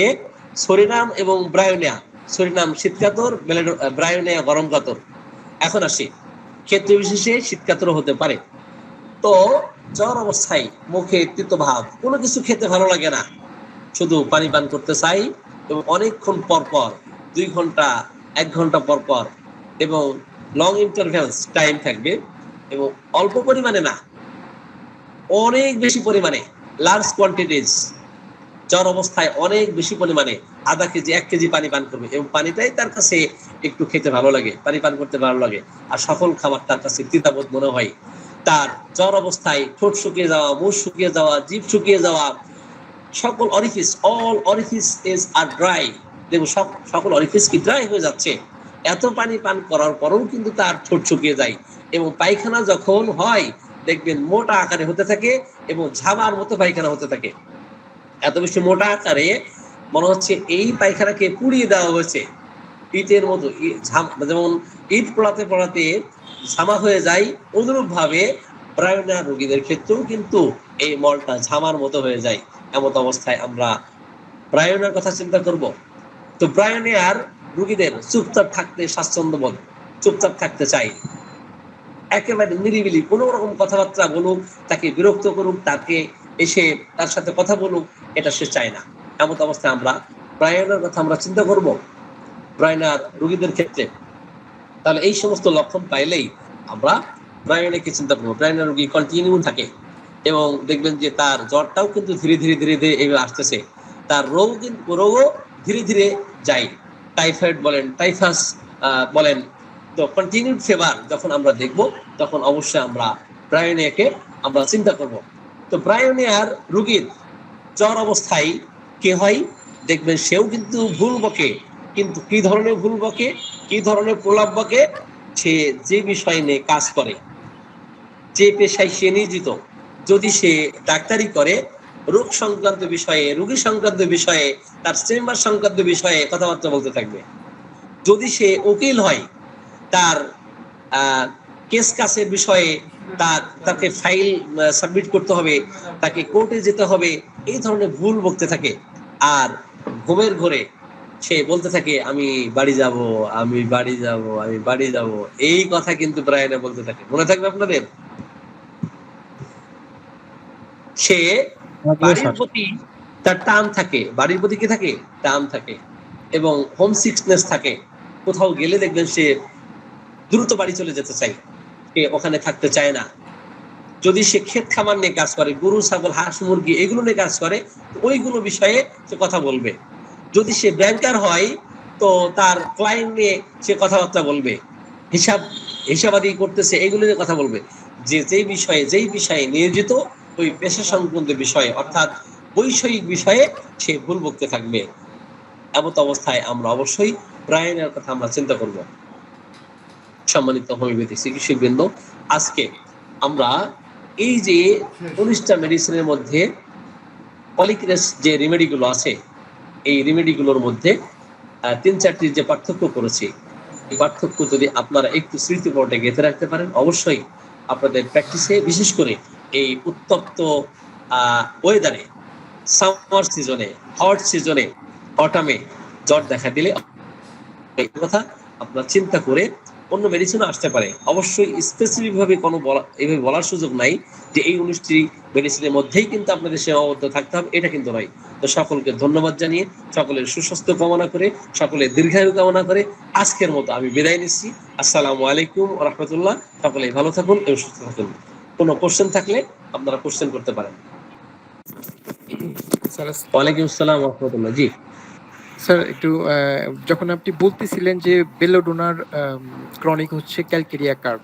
সরিনাম এবং ব্রায়োনিয়া। সরিনাম শীতকাতর, ব্রায়োনিয়া গরম কাতর। এখন আসি ক্ষেত্র বিশেষে শীতকাতর হতে পারে। তো জ্বর অবস্থায় মুখে তিত ভাব, কোনো কিছু খেতে ভালো লাগে না, শুধু পানি পান করতে চাই, এবং অনেকক্ষণ পর পর, 2 ঘন্টা 1 ঘন্টা পর পর, এবং লং ইন্টারভ্যালস টাইম থাকবে, এবং অল্প পরিমাণে না, অনেক বেশি পরিমাণে, লার্জ কোয়ান্টিটিস। জ্বর অবস্থায় অনেক বেশি পরিমাণে আধা কেজি 1 কেজি পানি পান করবে, এবং পানিটাই তার কাছে একটু খেতে ভালো লাগে, পানি পান করতে ভালো লাগে, আর সকল খাবার তার কাছে তিতাবোধ মনে হয়। তার জ্বর অবস্থায় ঠোঁট শুকিয়ে যাওয়া, মুখ শুকিয়ে যাওয়া, জিভ শুকিয়ে যাওয়া, সকল orifice, all orifice is are dry. দেখো সকল অরিফিস কি ড্রাই হয়ে যাচ্ছে। এত পানি পান করার পরেও কিন্তু তার ঠোঁট শুকিয়ে যায়, এবং পায়খানা যখন হয় দেখবেন মোটা আকারে হতে থাকে, এবং ঝামার মতো পায়খানা হতে থাকে। এত বেশি মোটা আকারে মনে হচ্ছে এই পায়খানাকে পুড়িয়ে দেওয়া হয়েছে, ইটের মতো। যেমন ইট পোড়াতে পোড়াতে ঝামা হয়ে যায়, অনুরূপ ভাবে ব্রায়োনিয়া রোগীদের ক্ষেত্রেও কিন্তু এই মলটা ঝামার মতো হয়ে যায়। এমত অবস্থায় আমরা ব্রায়োনিয়ার কথা চিন্তা করব। তো ব্রায়োনিয়ার রোগীদের চুপচাপ থাকতে স্বাচ্ছন্দ্য বোধ, চুপচাপ থাকতে চাই, একেবারে নিরিবিলি, কোনো রকম কথাবার্তা বলুক, তাকে বিরক্ত করুক, তাকে এসে তার সাথে কথা বলুক, এটা সে চায় না। এমন অবস্থায় আমরা ব্রায়োনিয়ার কথা আমরা চিন্তা করব ব্রায়োনিয়ার রোগীদের ক্ষেত্রে। তাহলে এই সমস্ত লক্ষণ পাইলেই আমরা ব্রায়োনিয়াকে চিন্তা করবো। ব্রায়োনিয়া রোগী কন্টিনিউ থাকে, এবং দেখবেন যে তার জ্বরটাও কিন্তু ধীরে ধীরে ধীরে ধীরে এইভাবে আসতেছে, তার রোগও ধীরে ধীরে যায়। টাইফয়েড বলেন, টাইফাস বলেন। তো কন্টিনিউড ফিভার যখন আমরা দেখব, তখন অবশ্যই আমরা ব্রায়োনিয়াকে আমরা চিন্তা করব। তো ব্রায়োনিয়ার রোগীর জ্বর অবস্থায় কি হয় দেখবেন, সেও কিন্তু ভুল বকে, কিন্তু কি ধরনের ভুল বকে, কি ধরনের প্রলাপ বকে, সে যে বিষয় নিয়ে কাজ করে, যে পেশায় সে নিয়োজিত, যদি সে ডাক্তারি করে, রোগ সংক্রান্ত বিষয়ে, রোগী সংক্রান্ত বিষয়ে, তার চেম্বার সংক্রান্ত বিষয়ে কথাবার্তা বলতে থাকবে। যদি সে উকিল হয়, তার কেস কাসের বিষয়ে, তাকে ফাইল সাবমিট করতে হবে, তাকে কোর্টে যেতে হবে, এই ধরনের ভুল বকতে থাকে। আর ঘুমের ঘরে সে বলতে থাকে আমি বাড়ি যাব, আমি বাড়ি যাব, আমি বাড়ি যাব, এই কথা কিন্তু ব্রায়ানে বলতে থাকে। মনে থাকবে আপনাদের? সে বাড়ির প্রতি তার টান থাকে, বাড়ির প্রতি কি থাকে? টান থাকে এবং হোম সিকনেস থাকে। কোথাও গেলে দেখবেন সে দ্রুত বাড়ি চলে যেতে চায়, সে ওখানে থাকতে চায় না। যদি সে ক্ষেত খামার নিয়ে কাজ করে, গরু ছাগল হাঁস মুরগি এগুলো নিয়ে কাজ করে, ওইগুলো বিষয়ে সে কথা বলবে। যদি সে ব্যাংকার হয় তো তার ক্লায়েন্ট নিয়ে সে কথাবার্তা বলবে, হিসাবাদি করতেছে এগুলো নিয়ে কথা বলবে। যেই বিষয়ে নিয়োজিত ওই পেশা সংক্রান্ত বিষয়ে অর্থাৎ বৈষয়িক বিষয়ে সে ভুল বকতে থাকবে। এমত অবস্থায় আমরা অবশ্যই ব্রায়ানের কথা আমরা চিন্তা করব। সম্মানিত হোমিওপ্যাথিক চিকিৎসক বৃন্দ, আজকে আমরা এই যে 19টা মেডিসিনের মধ্যে পলিক্রেস যে রেমেডিগুলো আছে, এই রেমেডিগুলোর মধ্যে 3-4টির যে পার্থক্য করেছি, এই পার্থক্য যদি আপনারা একটু স্মৃতিপটে গেঁথে রাখতে পারেন, অবশ্যই আপনাদের প্র্যাকটিসে, বিশেষ করে এই উত্তপ্ত ওয়েদারে, সামার সিজনে, হট সিজনে, অটামে জ্বর দেখা দিলে এই কথা আপনার চিন্তা করে অন্য মেডিসিনও আসতে পারে। অবশ্যই স্পেসিফিক ভাবে কোনো এইভাবে বলার সুযোগ নাই যে এই 19টি মেডিসিনের মধ্যেই কিন্তু আপনাদের সীমাবদ্ধ থাকতে হবে, এটা কিন্তু নয়। তো সকলকে ধন্যবাদ জানিয়ে, সকলের সুস্বাস্থ্য কামনা করে, সকলের দীর্ঘায়ু কামনা করে আজকের মতো আমি বিদায় নিচ্ছি। আসসালামু আলাইকুম ওয়া রাহমাতুল্লাহ। সকলে ভালো থাকুন এবং সুস্থ থাকুন। কোনো কোশ্চেন থাকলে আপনারা কোশ্চেন করতে পারেন। ওয়ালাইকুম আসসালাম ওয়া রাহমাতুল্লাহ। জি স্যার, একটু যখন আপনি বলতেছিলেন যে বেলোডোনার ক্রনিক হচ্ছে ক্যালকেরিয়া কার্ভ,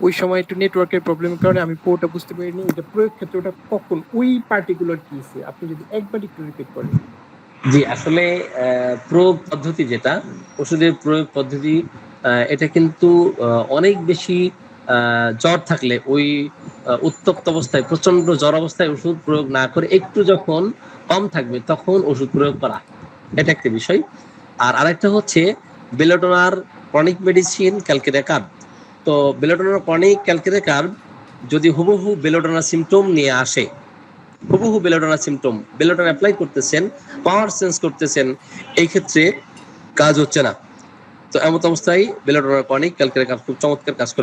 ওই সময় একটু নেটওয়ার্কের প্রবলেমের কারণে আমি পুরোটা বুঝতে পারিনি। এটা প্রয়োগ ক্ষেত্রটা কখন, ওই পার্টিকুলার কেসে আপনি যদি একবার একটু রিপিট করেন। জি, আসলে প্রয়োগ পদ্ধতি যেটা, ওষুধের প্রয়োগ পদ্ধতি, এটা কিন্তু অনেক বেশি জ্বর থাকলে ওই উত্তপ্ত অবস্থায়, প্রচন্ড জ্বর অবস্থায় ওষুধ প্রয়োগ না করে একটু যখন কম থাকবে তখন ওষুধ প্রয়োগ করা, এটা একটা বিষয়। আর আরেকটা হচ্ছে বেলোডোনার ক্রনিক মেডিসিন ক্যালকেরিয়া কার্ভ। তো বেলোডোনার ক্রনিক ক্যালকেরিয়া কার্ভ যদি হুবহু বেলোডোনার সিমটম নিয়ে আসে, হুবহু বেলোডোনা সিমটম, বেলোডোনা অ্যাপ্লাই করতেছেন, পাওয়ার সেন্স করতেছেন, এই ক্ষেত্রে কাজ হচ্ছে না। তো এমত অবস্থায় বেলোডোনা ক্রনিক ক্যালকেরিয়া কার্ভ খুব চমৎকার কাজ করবে।